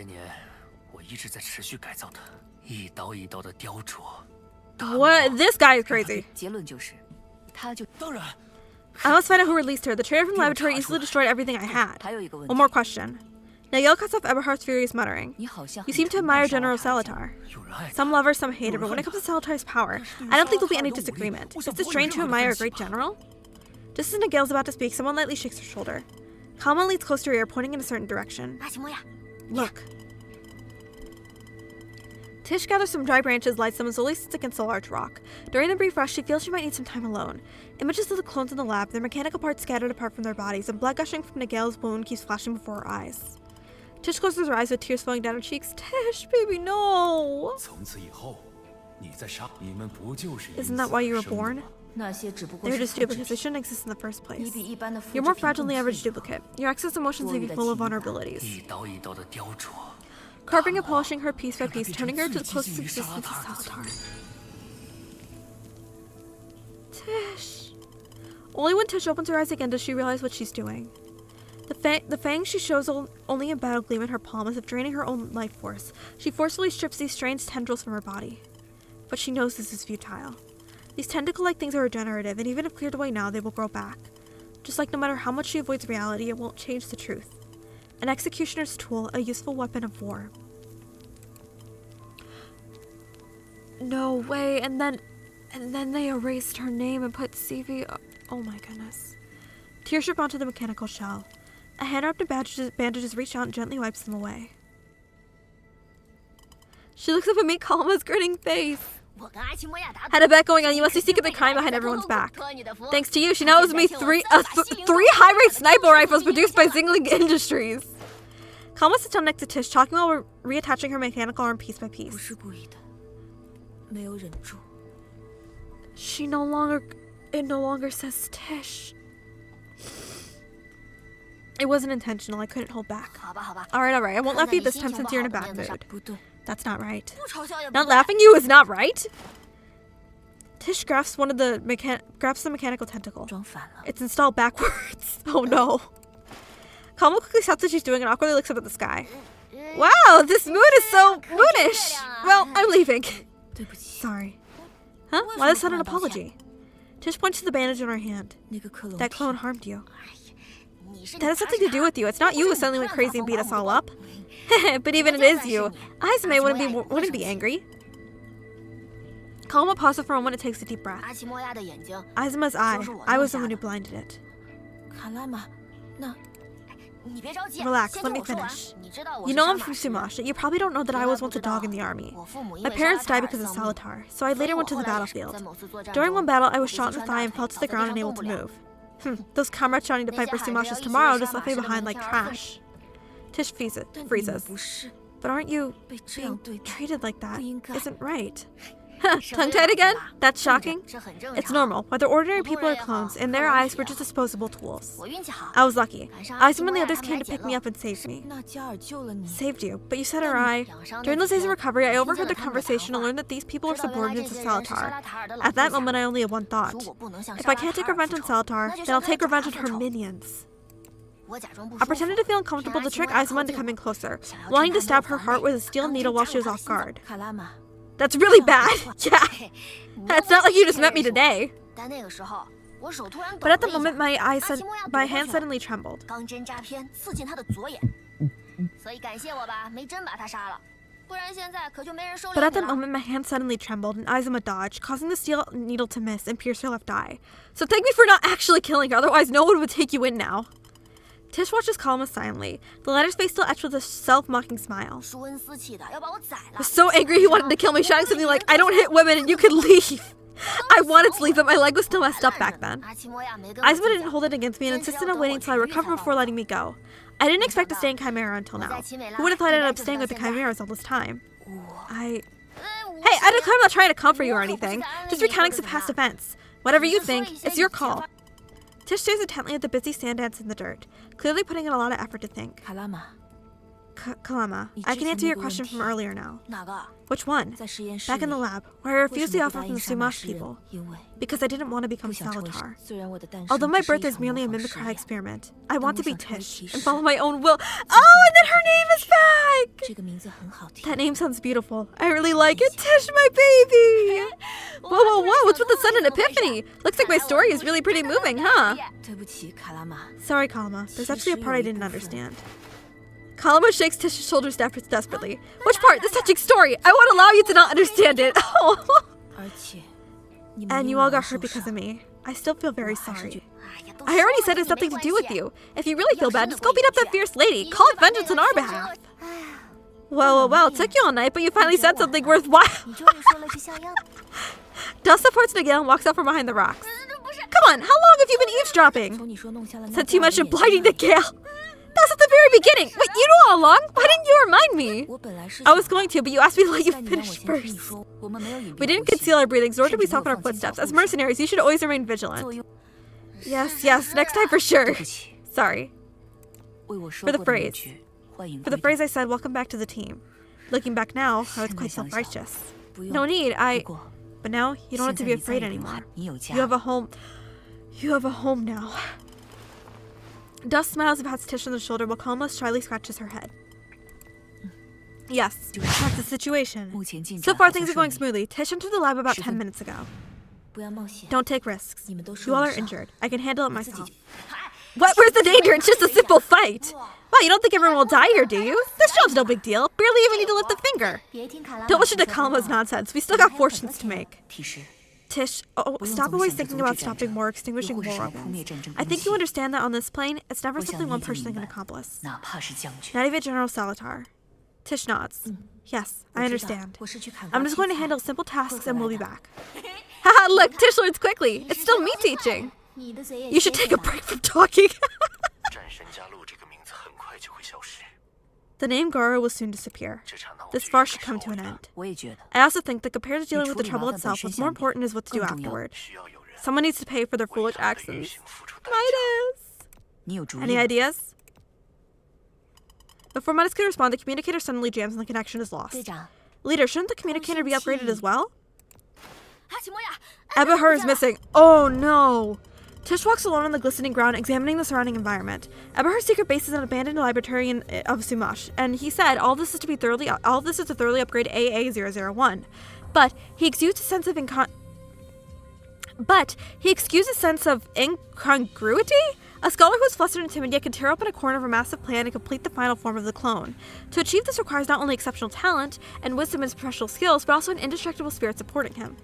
What? This guy is crazy. I must find out who released her. The traitor from the laboratory easily destroyed everything I had. One more question. Nigel cuts off Eberhard's furious muttering. You seem to admire General Salatar. Some love her, some hate her, but when it comes to Salatar's power, I don't think there'll be any disagreement. Is it strange to admire a great general? Just as Nigel's about to speak, someone lightly shakes her shoulder. Kalma leads close to her ear, pointing in a certain direction. Look. Tish gathers some dry branches, lights them, and slowly sits against a large rock. During the brief rush, she feels she might need some time alone. Images of the clones in the lab, their mechanical parts scattered apart from their bodies, and blood gushing from Nigel's wound keeps flashing before her eyes. Tish closes her eyes with tears flowing down her cheeks. Tish, baby, no! Isn't that why you were born? They're just duplicates. They shouldn't exist in the first place. You're more fragile than the average duplicate. Your excess emotions leave you full of vulnerabilities. Carving and polishing her piece by piece, turning her to the closest existence of Salatar. Tish. Only when Tish opens her eyes again does she realize what she's doing. The fangs she shows only in battle gleam in her palm as if draining her own life force. She forcefully strips these strange tendrils from her body. But she knows this is futile. These tentacle-like things are regenerative, and even if cleared away now, they will grow back. Just like no matter how much she avoids reality, it won't change the truth. An executioner's tool, a useful weapon of war. No way, and then they erased her name and put CV. Oh my goodness. Tears drip onto the mechanical shell. A hand wrapped in bandages reached out and gently wipes them away. She looks up at me, Kalma's grinning face. Had a bet going on. You must be secretly crying behind everyone's back. Thanks to you, she now owes me three high-rate sniper rifles produced by Zingling Industries. Kalma sits down next to Tish, talking while reattaching her mechanical arm piece by piece. It no longer says Tish. It wasn't intentional. I couldn't hold back. Alright. I won't laugh at you this time since you're in a bad mood. That's not right. Not laughing you is not right? Tish grasps the mechanical tentacle. It's installed backwards. Oh no. Kalma quickly stops what she's doing and awkwardly looks up at the sky. Wow, this mood is so moodish. Well, I'm leaving. Sorry. Huh? Why the sudden apology? Tish points to the bandage on her hand. That clone harmed you. That has nothing to do with you. It's not you who suddenly went crazy and beat us all up. But even if it is you, Izumi wouldn't be angry. Kalma pauses for a moment and takes a deep breath. Izuma's eye. I was the one who blinded it. Relax, let me finish. You know I'm from Sumasha. You probably don't know that I was once a dog in the army. My parents died because of Salatar, so I later went to the battlefield. During one battle, I was shot in the thigh and fell to the ground unable to move. Those comrades trying to fight for Sumasha's tomorrow just left me behind like trash. Tish freezes. But aren't you being treated like that? Isn't right. Tongue-tied again? That's shocking? It's normal. Whether ordinary people or clones, in their eyes, we're just disposable tools. I was lucky. Izuma and the others came to pick me up and saved me. Saved you, but you said her eye. During those days of recovery, I overheard the conversation and learned that these people are subordinates of Salatar. At that moment, I only had one thought. If I can't take revenge on Salatar, then I'll take revenge on her minions. I pretended to feel uncomfortable to trick Izuma into coming closer, wanting to stab her heart with a steel needle while she was off guard. That's really bad. Yeah. It's not like you just met me today. But at the moment, my hand suddenly trembled. And Izuma dodged, causing the steel needle to miss and pierce her left eye. So thank me for not actually killing her, otherwise no one would take you in now. Tish watches Kalma silently, the latter's face still etched with a self-mocking smile. I was so angry he wanted to kill me, shouting something like, I don't hit women and you can leave. I wanted to leave, but my leg was still messed up back then. Izuma didn't hold it against me and insisted on waiting until I recovered before letting me go. I didn't expect to stay in Chimera until now. Who would have thought I'd end up staying with the Chimeras all this time? Hey, I'm not trying to comfort you or anything. Just recounting some past events. Whatever you think, it's your call. Tish stares intently at the busy sand ants in the dirt, clearly putting in a lot of effort to think. Kalama, I can answer your question from earlier now. Which one? Back in the lab, where I refused the offer from the Sumash people. Because I didn't want to become Salatar. Although my birth is merely a mimicry experiment, I want to be Tish and follow my own will. Oh, and then her name is back! That name sounds beautiful. I really like it. Tish, my baby! Whoa, what's with the sudden epiphany? Looks like my story is really pretty moving, huh? Sorry, Kalama. There's actually a part I didn't understand. Kalama shakes Tish's shoulders desperately. Which part? This touching story! I won't allow you to not understand it! Oh. And you all got hurt because of me. I still feel very sorry. I already said it's nothing to do with you. If you really feel bad, just go beat up that fierce lady. Call it vengeance on our behalf. Well, it took you all night, but you finally said something worthwhile. Dust supports Nagel and walks out from behind the rocks. Come on, how long have you been eavesdropping? Said too much and blinding Nagel. That's at the very beginning! Wait, you knew all along? Why didn't you remind me? I was going to, but you asked me to let you finish first. We didn't conceal our breathings, nor did we soften our footsteps. As mercenaries, you should always remain vigilant. Yes, next time for sure. Sorry. For the phrase I said, welcome back to the team. Looking back now, I was quite self-righteous. No need, But now, you don't have to be afraid anymore. You have a home... You have a home now. Dust smiles and pats Tish on the shoulder while Kalma shyly scratches her head. Yes, that's the situation. So far things are going smoothly. Tish entered the lab about 10 minutes ago. Don't take risks. You all are injured. I can handle it myself. What? Where's the danger? It's just a simple fight. Well, you don't think everyone will die here, do you? This job's no big deal. Barely even need to lift a finger. Don't listen to Kalma's nonsense. We still got fortunes to make. Tish, stop always thinking about stopping war, extinguishing war weapons. I think you understand that on this plane, it's never something one person can accomplish. Not even General Salatar. Tish nods. Yes, I understand. I'm just going to handle simple tasks and we'll be back. Haha, look, Tish learns quickly. It's still me teaching. You should take a break from talking. The name Goro will soon disappear. This farce should come to an end. I also think that compared to dealing with the trouble itself, what's more important is what to do afterward. Someone needs to pay for their foolish actions. Midas! Any ideas? Before Midas could respond, the communicator suddenly jams and the connection is lost. Leader, shouldn't the communicator be upgraded as well? Ebahur is missing. Oh no! Tish walks alone on the glistening ground, examining the surrounding environment. Ebahur's secret base is an abandoned laboratory of Sumash, and he said all this is to thoroughly upgrade AA-001. But he excused a sense of incongruity? A scholar who is flustered and timid yet can tear open a corner of a massive plan and complete the final form of the clone. To achieve this requires not only exceptional talent and wisdom and professional skills, but also an indestructible spirit supporting him.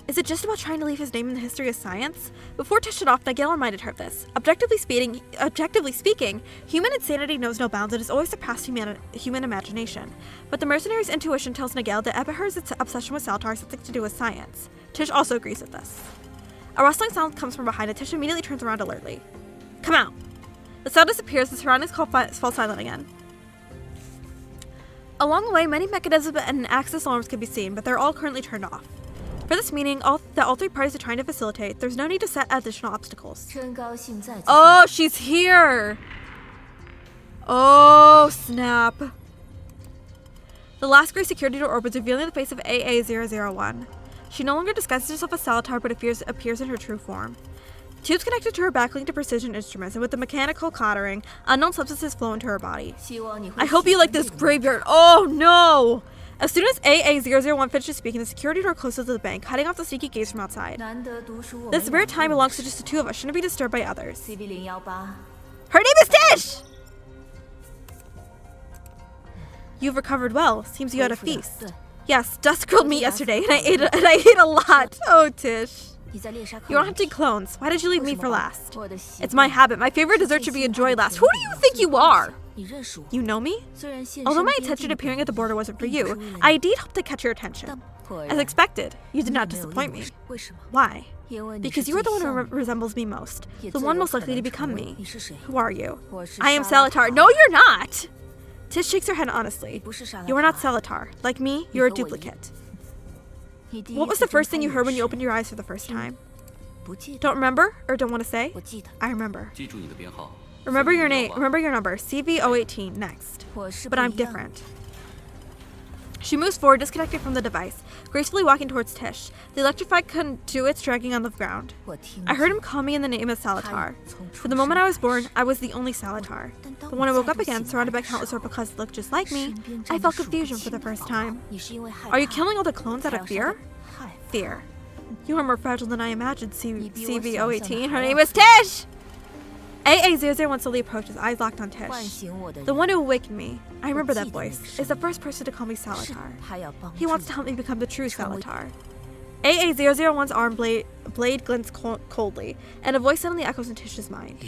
Is it just about trying to leave his name in the history of science? Before Tish shut off, Nigel reminded her of this. Objectively speaking, human insanity knows no bounds and has always surpassed human imagination. But the mercenary's intuition tells Nigel that Ebahur's obsession with Salatar has something to do with science. Tish also agrees with this. A rustling sound comes from behind and Tish immediately turns around alertly. Come out! The sound disappears, the surroundings fall silent again. Along the way, many mechanisms and access alarms can be seen, but they're all currently turned off. For this meeting, all three parties are trying to facilitate. There's no need to set additional obstacles. Oh, she's here! Oh, snap. The last gray security door opens, revealing the face of AA-001. She no longer disguises herself as Salatar, but appears in her true form. Tubes connected to her back link to precision instruments, and with the mechanical clattering, unknown substances flow into her body. I hope you like this graveyard. Oh, no! As soon as AA-001 finishes speaking, the security door closes to the bank, cutting off the sneaky gaze from outside. This rare time belongs to just the two of us, shouldn't be disturbed by others. Her name is Tish! You've recovered well. Seems you had a feast. Yes, Dust grilled meat yesterday, and I ate a lot. Oh, Tish. You're hunting clones. Why did you leave me for last? It's my habit. My favorite dessert should be enjoyed last. Who do you think you are? You know me? Although my intention appearing at the border wasn't for you, I indeed hoped to catch your attention. As expected, you did not disappoint me. Why? Because you are the one who resembles me most, the one most likely to become me. Who are you? I am Salatar. No, you're not! Tish shakes her head honestly. You are not Salatar. Like me, you're a duplicate. What was the first thing you heard when you opened your eyes for the first time? Don't remember? Or don't want to say? I remember. Remember your name. Remember your number. CV018 next. But I'm different. She moves forward, disconnected from the device, gracefully walking towards Tish, the electrified conduits dragging on the ground. I heard him call me in the name of Salatar. From the moment I was born, I was the only Salatar. But when I woke up again, surrounded by countless replicas that looked just like me, I felt confusion for the first time. Are you killing all the clones out of fear? Fear. You are more fragile than I imagined, CV018. Her name is Tish! AA-001 slowly approached, his eyes locked on Tish. The one who awakened me, I remember that voice, is the first person to call me Salatar. He wants to help me become the true Salatar. AA-001's arm blade glints coldly, and a voice suddenly echoes in Tish's mind.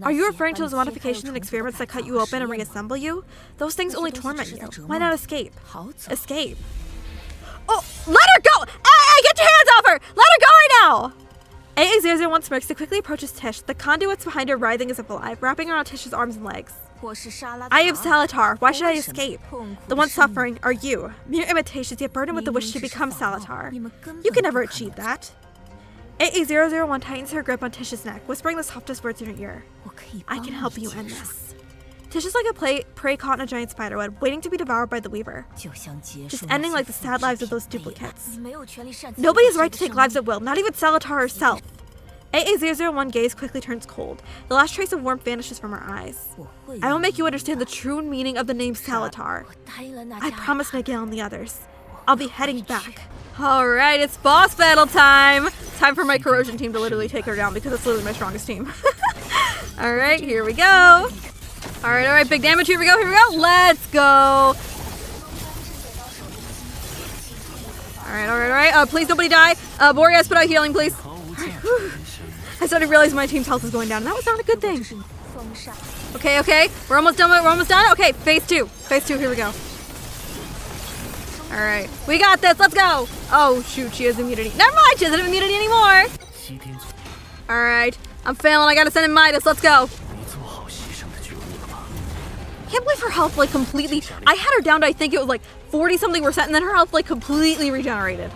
Are you referring to those modifications and experiments that cut you open and reassemble you? Those things only torment you. Why not escape? Escape. Oh, let her go! Hey, get your hands off her! Let her go right now! AA-001 smirks and quickly approaches Tish, the conduits behind her writhing as if alive, wrapping around Tish's arms and legs. I am Salatar. Why should I escape? The ones suffering are you, mere imitations yet burdened with the wish to become Salatar. You can never achieve that. AA-001 tightens her grip on Tish's neck, whispering the softest words in her ear. I can help you end this. Tish is like a prey caught in a giant spiderweb, waiting to be devoured by the Weaver. Just ending like the sad lives of those duplicates. Nobody has right to take lives at will, not even Salatar herself. AA001 gaze quickly turns cold. The last trace of warmth vanishes from her eyes. I will make you understand the true meaning of the name Salatar. I promised Nigel and the others. I'll be heading back. Alright, it's boss battle time! Time for my corrosion team to literally take her down because it's literally my strongest team. Alright, here we go. Alright, big damage, here we go, let's go! Alright, please nobody die. Boreas, put out healing, please. I started realizing my team's health is going down, and that was not a good thing. Okay, we're almost done, Okay, phase two, here we go. Alright, we got this, let's go! Oh shoot, she has immunity. Never mind, she doesn't have immunity anymore! Alright, I'm failing, I gotta send in Midas, let's go! Can't believe her health like completely, I had her down to I think it was like 40 something percent and then her health like completely regenerated.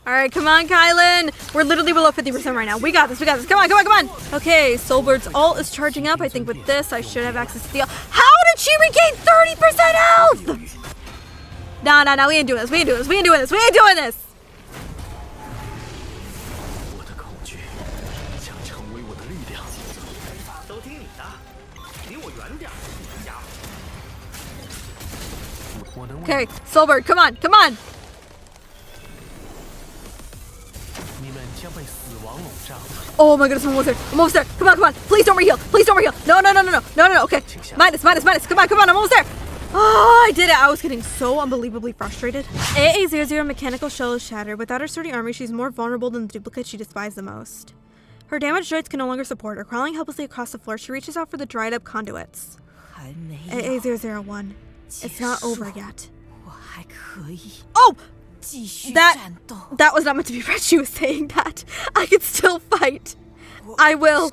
Alright, come on Kylan! We're literally below 50% right now. We got this, come on! Okay, Soulbird's ult is charging up. I think with this I should have access to the ult. How did she regain 30% health?! No, we ain't doing this! Okay, Soulbird, come on! Oh my goodness, I'm almost there. Come on. Please don't reheal. No. Okay. Midas. Come on, I'm almost there. Oh, I did it. I was getting so unbelievably frustrated. AA00 mechanical shell is shattered. Without her sturdy army, she's more vulnerable than the duplicates she despised the most. Her damaged joints can no longer support her. Crawling helplessly across the floor, she reaches out for the dried up conduits. AA001. It's not over yet. Oh! That was not meant to be read. She was saying that. I can still fight. I will.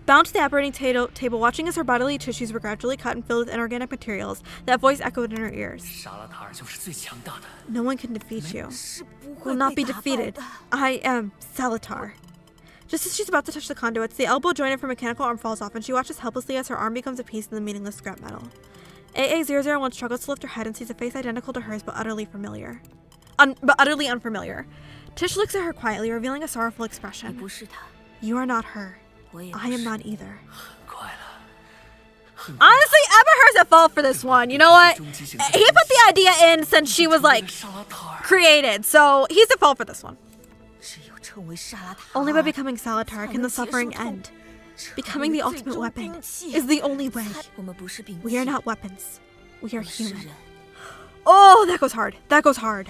Bound to the operating table, watching as her bodily tissues were gradually cut and filled with inorganic materials, that voice echoed in her ears. No one can defeat you. Will not be defeated. I am Salatar. Just as she's about to touch the conduits, the elbow joint of her mechanical arm falls off and she watches helplessly as her arm becomes a piece in the meaningless scrap metal. AA001 struggles to lift her head and sees a face identical to hers but utterly unfamiliar. Tish looks at her quietly, revealing a sorrowful expression. You are not her. I am not either. Honestly, Eberhard's at fault for this one. You know what? He put the idea in since she was like created, so he's at fault for this one. Only by becoming Salatar can the suffering end. Becoming the ultimate weapon is the only way. We are not weapons. We are human. Oh, that goes hard.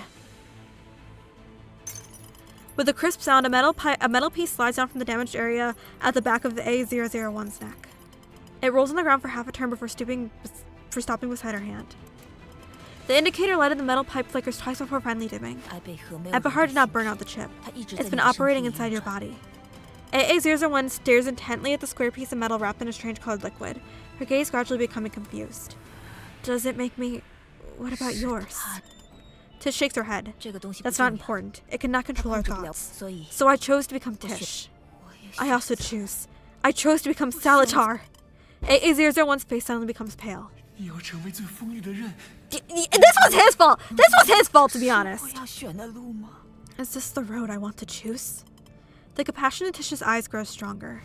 With a crisp sound, a metal piece slides down from the damaged area at the back of the A001's neck. It rolls on the ground for half a turn before stopping beside her hand. The indicator light of the metal pipe flickers twice before finally dimming. Eberhard did not burn out the chip. It's been operating inside your body. AA001 stares intently at the square piece of metal wrapped in a strange colored liquid, her gaze gradually becoming confused. Does it make me... What about yours? Tish shakes her head. That's not important. It cannot control our thoughts. So I chose to become Tish. I also choose. I chose to become Salatar. AA001's face suddenly becomes pale. This was his fault! This was his fault, to be honest. Is this the road I want to choose? The compassion in Tish's eyes grows stronger.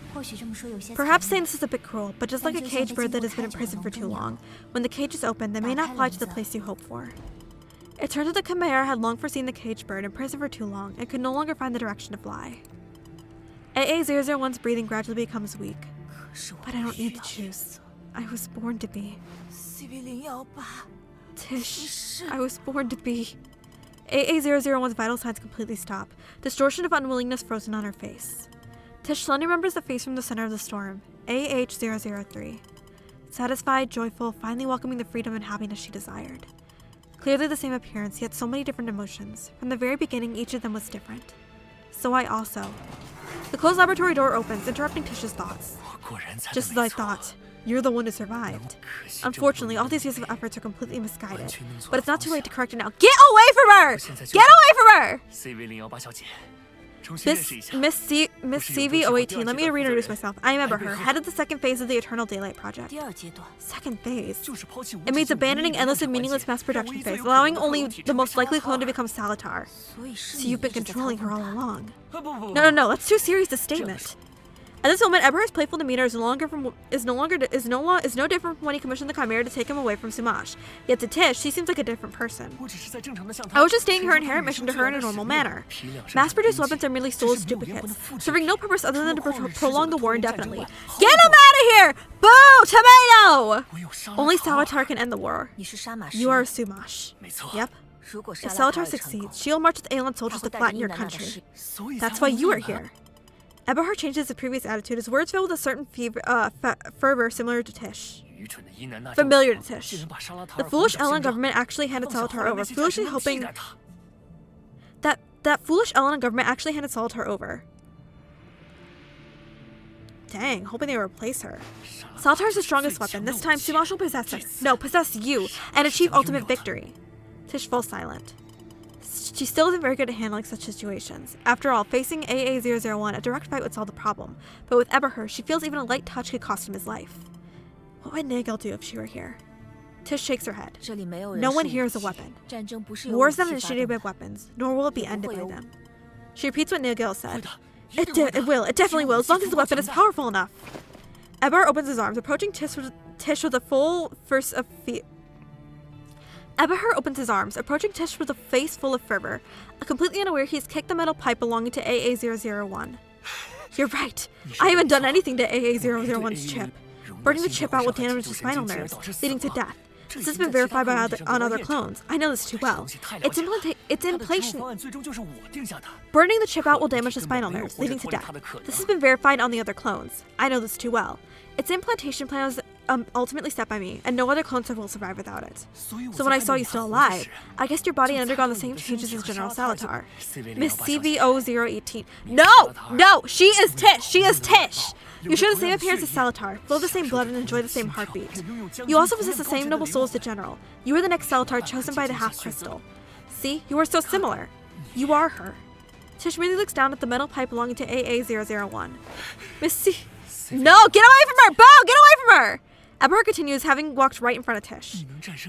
Perhaps saying this is a bit cruel, but just like a caged bird that has been in prison for too long, when the cage is open, they may not fly to the place you hope for. It turns out the Chimera had long foreseen the caged bird in prison for too long and could no longer find the direction to fly. AA001's breathing gradually becomes weak. But I don't need to choose. I was born to be. Tish, I was born to be. AA001's vital signs completely stop, distortion of unwillingness frozen on her face. Tish suddenly remembers the face from the center of the storm, AH003. Satisfied, joyful, finally welcoming the freedom and happiness she desired. Clearly the same appearance, yet so many different emotions. From the very beginning, each of them was different. So I also. The closed laboratory door opens, interrupting Tish's thoughts. Just as I thought. You're the one who survived. Unfortunately, all these years of efforts are completely misguided. But it's not too late to correct it now. Get away from her! Get away from her! Miss CV018, let me reintroduce myself. I am Eberher, head of the second phase of the Eternal Daylight Project. Second phase? It means abandoning endless and meaningless mass production phase, allowing only the most likely clone to become Salatar. So you've been controlling her all along. No, that's too serious a statement. At this moment, Eberhard's playful demeanor is no different from when he commissioned the Chimera to take him away from Sumash. Yet to Tish, she seems like a different person. I was just stating her inherent mission to her in a normal manner. Mass-produced weapons are merely soulless duplicates, serving no purpose other than to prolong the war indefinitely. Get him out of here! Boo! Tomato! Only Salatar can end the war. You are a Sumash. Yep. If Salatar succeeds, she'll march with Aelan soldiers to flatten your country. That's why you are here. Eberhard changes his previous attitude, his words filled with a certain fervor similar to Tish. Familiar to Tish. The foolish Aelan government actually handed Salatar over, foolishly hoping that foolish Aelan government actually handed Salatar over. Dang, hoping they would replace her. Salatar is the strongest weapon. This time, Sumash will possess her. No, possess you, and achieve ultimate victory. Tish falls silent. She still isn't very good at handling such situations. After all, facing AA001, a direct fight would solve the problem. But with Eberhard, she feels even a light touch could cost him his life. What would Nagel do if she were here? Tish shakes her head. No one here is a weapon. War is not initiated by weapons, nor will it be ended by them. She repeats what Nagel said. It definitely will, as long as the weapon is powerful enough. Eberhard opens his arms, approaching Tish with a full burst of Eberhard opens his arms, approaching Tish with a face full of fervor. Completely unaware, he's kicked the metal pipe belonging to AA001. You're right. I haven't done anything to AA001's chip. Burning the chip out will damage the spinal nerves, leading to death. This has been verified on other clones. I know this too well. Its implantation. Burning the chip out will damage the spinal nerves, leading to death. This has been verified on the other clones. I know this too well. Its implantation plan was ultimately set by me, and no other clones will survive without it. So when I saw you still alive, I guessed your body had undergone the same changes as General Salatar. Miss CV018. No! She is Tish! You share the same appearance as Salatar, flow the same blood, and enjoy the same heartbeat. You also possess the same noble soul as the General. You are the next Salatar chosen by the half-crystal. See? You are so similar. You are her. Tish really looks down at the metal pipe belonging to AA001. Miss C... No! Get away from her! Bo! Get away from her! Eberhard continues, having walked right in front of Tish.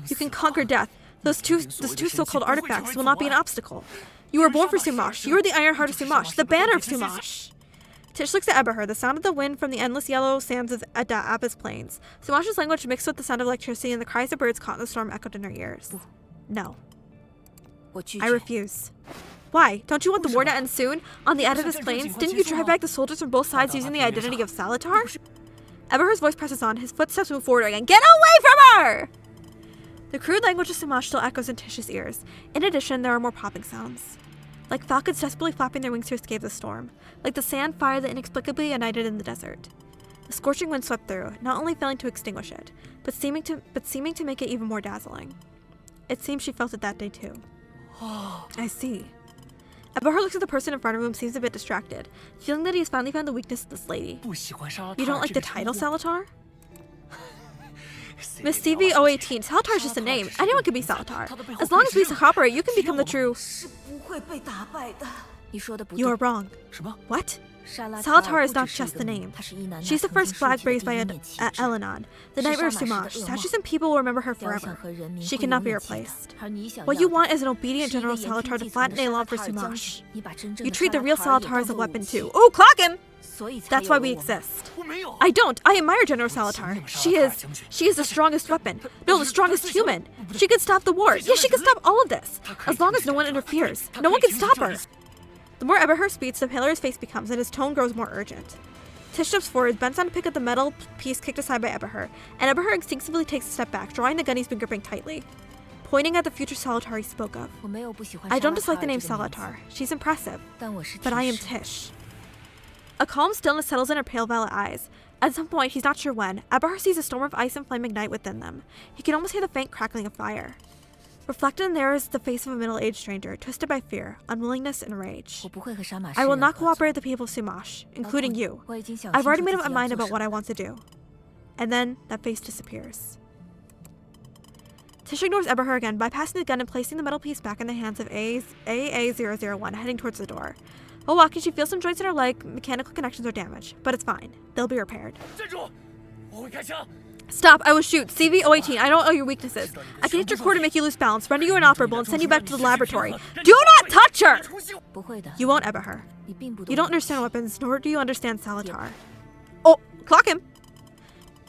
You can conquer death. Those two so-called artifacts will not be an obstacle. You were born for Sumash. You are the Iron Heart of Sumash, the banner of Sumash. Tish looks at Eberhard, the sound of the wind from the endless yellow sands of Apis Plains. Sumash's language mixed with the sound of electricity, and the cries of birds caught in the storm echoed in her ears. No. I refuse. Why? Don't you want the war to end soon? On the Apis Plains, didn't you drive back the soldiers from both sides using the identity of Salatar? Eberhard's voice presses on, his footsteps move forward again. Get away from her! The crude language of Sumash still echoes in Tish's ears. In addition, there are more popping sounds. Like falcons desperately flapping their wings to escape the storm. Like the sand fire that inexplicably ignited in the desert. The scorching wind swept through, not only failing to extinguish it, but seeming to make it even more dazzling. It seems she felt it that day too. I see. Eberhard looks at the person in front of him and seems a bit distracted, feeling that he has finally found the weakness of this lady. You don't like the title, Salatar? Miss CV018, Salatar is just a name. Anyone can be Salatar. As long as we cooperate, you can become the true... You are wrong. What? Salatar is not just the name. She's the first flag raised by Elenon, the nightmare of Sumash. Statues and people will remember her forever. She cannot be replaced. What you want is an obedient General Salatar to flatten Elan for Sumash. You treat the real Salatar as a weapon too. Ooh, clock him! That's why we exist. I don't. I admire General Salatar. She is the strongest weapon. No, the strongest human. She could stop the war. Yeah, she could stop all of this. As long as no one interferes. No one can stop her. The more Eberhard speaks, the paler his face becomes, and his tone grows more urgent. Tish steps forward, bends down to pick up the metal piece kicked aside by Eberhard, and Eberhard instinctively takes a step back, drawing the gun he's been gripping tightly. Pointing at the future Salatar he spoke of. I don't dislike the name Salatar. She's impressive. But I am Tish. A calm stillness settles in her pale violet eyes. At some point, he's not sure when, Eberhard sees a storm of ice and flame ignite within them. He can almost hear the faint crackling of fire. Reflected in there is the face of a middle-aged stranger, twisted by fear, unwillingness, and rage. I will not cooperate with the people of Sumash, including you. I've already made up my mind about what I want to do. And then, that face disappears. Tish ignores Eberhard again, bypassing the gun and placing the metal piece back in the hands of AA001, heading towards the door. While walking, she feels some joints in her leg, mechanical connections are damaged, but it's fine. They'll be repaired. Stop, I will shoot. CV-018, I know all your weaknesses. I can hit your core to make you lose balance, render you inoperable, and send you back to the laboratory. Do not touch her! You won't ever her. You don't understand weapons, nor do you understand Salatar. Oh, clock him!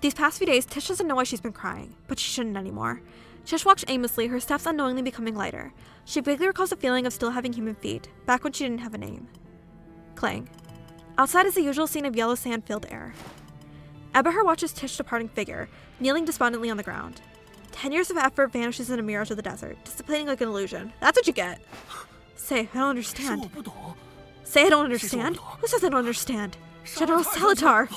These past few days, Tish doesn't know why she's been crying, but she shouldn't anymore. Tish walks aimlessly, her steps unknowingly becoming lighter. She vaguely recalls the feeling of still having human feet, back when she didn't have a name. Clang. Outside is the usual scene of yellow sand-filled air. Eberhard watches Tish's departing figure, kneeling despondently on the ground. 10 years of effort vanishes in a mirage of the desert, dissipating like an illusion. That's what you get. Say, I don't understand. Say I don't understand? Who says I don't understand? General Salatar!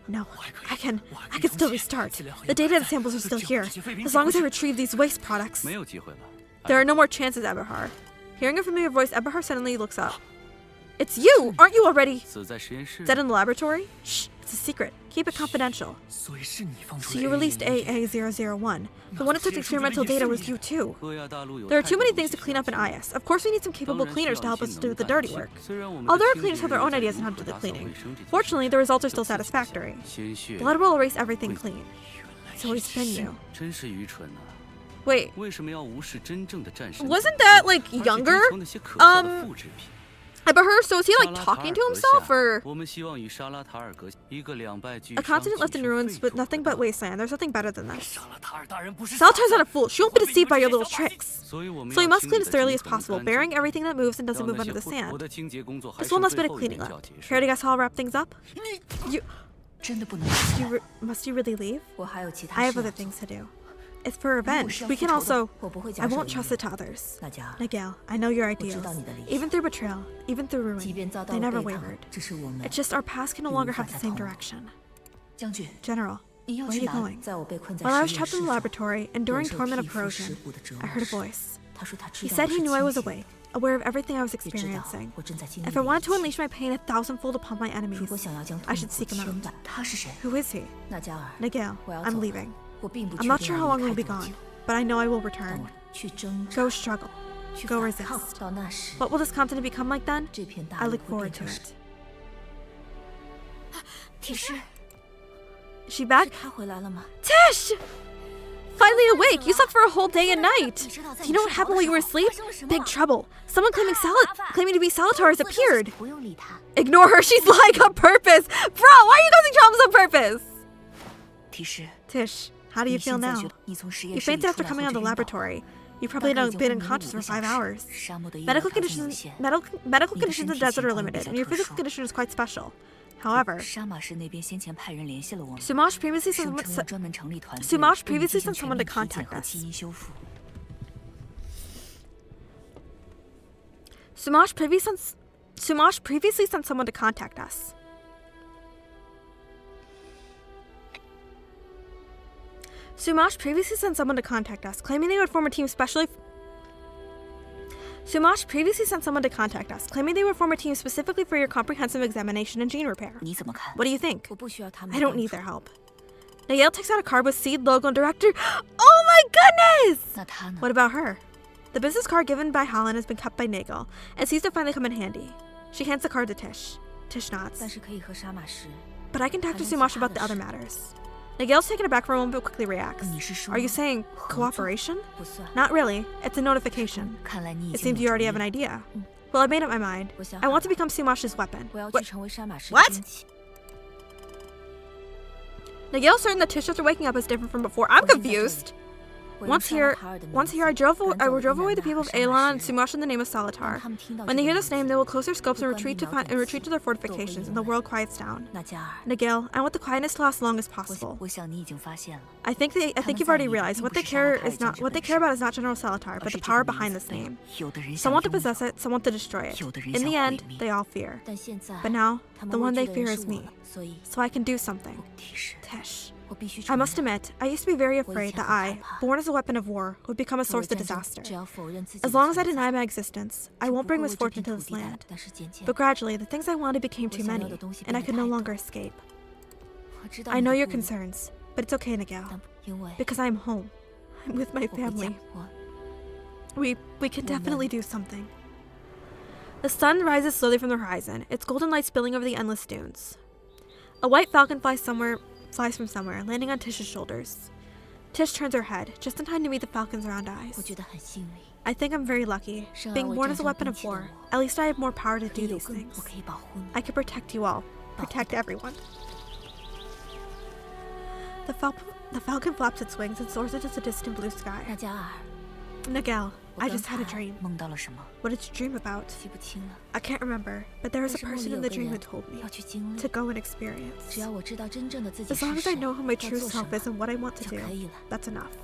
No, I can still restart. The data and samples are still here, as long as I retrieve these waste products. There are no more chances, Eberhard. Hearing a familiar voice, Eberhard suddenly looks up. It's you! Aren't you already? Is that in the laboratory? Shh, it's a secret. Keep it confidential. So you released AA001. The one that took the experimental data was you too. There are too many things to clean up in IS. Of course we need some capable cleaners to help us do the dirty work. Although our cleaners have their own ideas on how to do the cleaning. Fortunately, the results are still satisfactory. Blood will erase everything clean. So it's been you. Wait. Wasn't that, like, younger? Eberhard, so is he, like, talking to himself, or? A continent left in ruins with nothing but wasteland. There's nothing better than this. Salatar's not a fool. She won't be deceived by your little tricks. So we must clean as thoroughly as possible, burying everything that moves and doesn't move under the sand. Just one last bit of cleaning left. Care to guess how I'll wrap things up? Must you really leave? I have other things to do. It's for revenge. We can also... I won't trust it to others. Nigel, I know your ideals. Even through betrayal, even through ruin, they never wavered. It's just our past can no longer have the same direction. General, where are you going? While I was trapped in the laboratory, enduring torment of corrosion, I heard a voice. He said he knew I was awake, aware of everything I was experiencing. If I wanted to unleash my pain 1,000-fold upon my enemies, I should seek him out. Who is he? Nigel, I'm leaving. I'm not sure how long we'll be gone, but I know I will return. Go struggle. Go resist. What will this continent become like then? I look forward to it. Is she back? Tish! Finally awake! You slept for a whole day and night! Do you know what happened while you were asleep? Big trouble. Someone claiming to be Salatar has appeared. Ignore her, she's lying on purpose! Bro, why are you causing troubles on purpose? Tish. How do you feel now? You fainted after coming out of the laboratory. You've probably been unconscious for 5 hours. Medical conditions in the desert are limited, and your physical condition is quite special. However, Sumash previously sent someone to contact us. Sumash previously sent someone to contact us. Sumash previously sent someone to contact us, claiming they would form a team specifically for your comprehensive examination and gene repair. What do you think? I don't need their help. Nayel takes out a card with Seed, logo, and director. Oh my goodness! What about her? The business card given by Holland has been kept by Nagel, and seems to finally come in handy. She hands the card to Tish. Tish nods. But I can talk to Sumash about the other matters. Nagel's taken aback for a moment but quickly reacts. Are you saying cooperation? Not really. It's a notification. It seems you already have an idea. Well, I made up my mind. I want to become Sumash's weapon. What? Nagel's certain that Tish after waking up is different from before. I'm confused. Once here, I drove away the people of Elan and Sumash in the name of Salatar. When they hear this name, they will close their scopes and retreat to their fortifications, and the world quiets down. Nagel, I want the quietness to last as long as possible. I think you've already realized what they care about is not General Salatar, but the power behind this name. Some want to possess it, some want to destroy it. In the end, they all fear. But now, the one they fear is me, so I can do something. Tish. I must admit, I used to be very afraid that I, born as a weapon of war, would become a source of disaster. As long as I deny my existence, I won't bring misfortune to this land. But gradually, the things I wanted became too many, and I could no longer escape. I know your concerns, but it's okay, Nagel, because I'm home. I'm with my family. We can definitely do something. The sun rises slowly from the horizon, its golden light spilling over the endless dunes. A white falcon flies from somewhere, landing on Tish's shoulders. Tish turns her head, just in time to meet the falcon's round eyes. I think I'm very lucky. Being born as a weapon of war, at least I have more power to do these things. I can protect you all. Protect everyone. The falcon flaps its wings and soars into the distant blue sky. Nagel, I just had a dream. What did you dream about? I can't remember, but there was a person in the dream who told me to go and experience. As long as I know who my true self is and what I want to do, that's enough.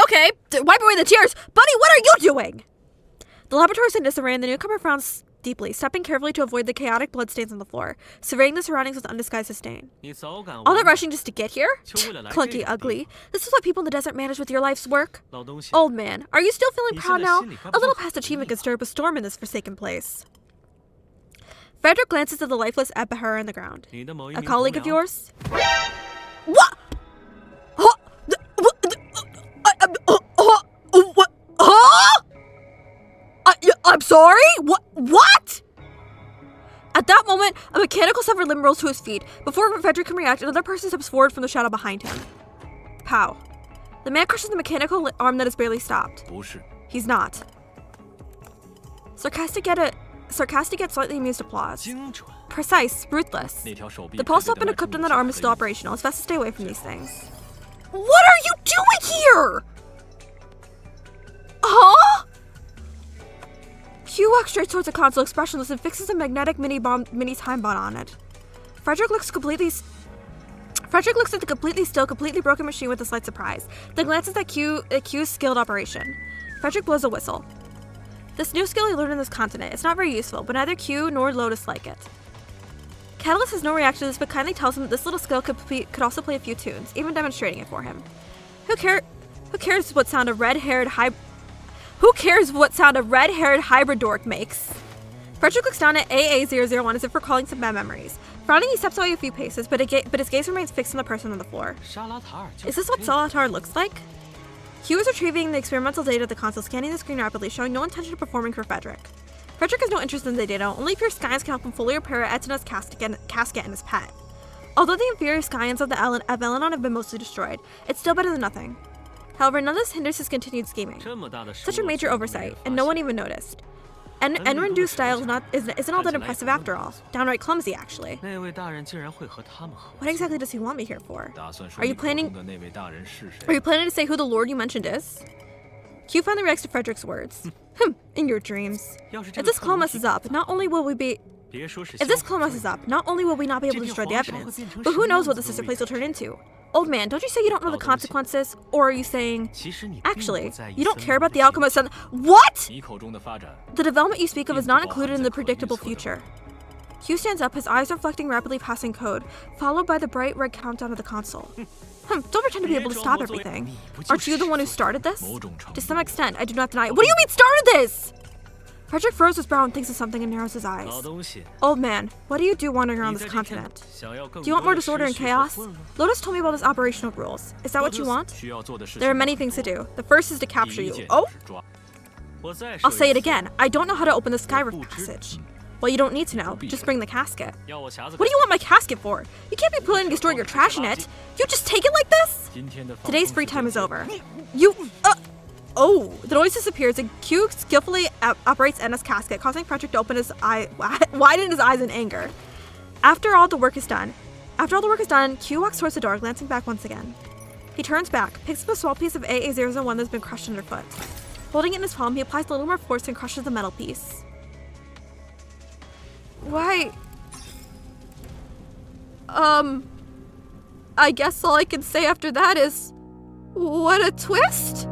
Okay, wipe away the tears. Buddy, what are you doing? The laboratory's in disarray and the newcomer frowns deeply, stepping carefully to avoid the chaotic bloodstains on the floor, surveying the surroundings with undisguised disdain. All that rushing just to get here? Clunky ugly. This is what people in the desert manage with your life's work? Old man, are you still feeling proud now? A little past achievement could stir up a storm in this forsaken place. Frederick glances at the lifeless Ebahara on the ground. A colleague of yours? What? I'm sorry? What? At that moment, a mechanical severed limb rolls to his feet. Before Frederick can react, another person steps forward from the shadow behind him. Pow. The man crushes the mechanical arm that is barely stopped. He's not. Sarcastic yet slightly amused applause. Precise, ruthless. The pulse weapon equipped on that arm is still operational. It's best to stay away from these things. What are you doing here? Huh? Q walks straight towards the console, expressionless, and fixes a magnetic mini time bomb on it. Frederick looks at the completely still, completely broken machine with a slight surprise, then glances at Q's skilled operation. Frederick blows a whistle. This new skill he learned on this continent. It's not very useful, but neither Q nor Lotus like it. Catalyst has no reaction to this, but kindly tells him that this little skill could also play a few tunes, even demonstrating it for him. Who cares what sound a red-haired hybrid dork makes? Frederick looks down at AA001 as if recalling some bad memories. Frowning, he steps away a few paces, but his gaze remains fixed on the person on the floor. Is this what Salatar looks like? Q is retrieving the experimental data of the console, scanning the screen rapidly, showing no intention of performing for Frederick. Frederick has no interest in the data, only pure scions can help him fully repair Etna's casket and his pet. Although the inferior scions of Elenon have been mostly destroyed, it's still better than nothing. However, none of this hinders his continued scheming. Such a major oversight, and no one even noticed. Enrindu's style isn't all that impressive after all. Downright clumsy, actually. What exactly does he want me here for? Are you planning to say who the lord you mentioned is? Q finally reacts to Frederick's words. In your dreams. If this call messes up, not only will we not be able to destroy the evidence, but who knows what the sister place will turn into. Old man, don't you say you don't know the consequences? Or are you saying, actually, you don't care about the outcome of something? What? The development you speak of is not included in the predictable future. Q stands up, his eyes reflecting rapidly passing code, followed by the bright red countdown of the console. Don't pretend to be able to stop everything. Aren't you the one who started this? To some extent, I do not deny it. What do you mean started this? Frederick furrows his brow and thinks of something and narrows his eyes. Old man, what do you do wandering around this continent? Do you want more disorder and chaos? Lotus told me about his operational rules. Is that what you want? There are many things to do. The first is to capture you. Oh? I'll say it again. I don't know how to open the Skyrift passage. Well, you don't need to know. Just bring the casket. What do you want my casket for? You can't be pulling and storing your trash in it. You just take it like this? Today's free time is over. Oh, the noise disappears and Q skillfully operates Enna's casket, causing Frederick to widen his eyes in anger. After all the work is done, Q walks towards the door, glancing back once again. He turns back, picks up a small piece of AA001 that's been crushed underfoot. Holding it in his palm, he applies a little more force and crushes the metal piece. Why? I guess all I can say after that is, what a twist?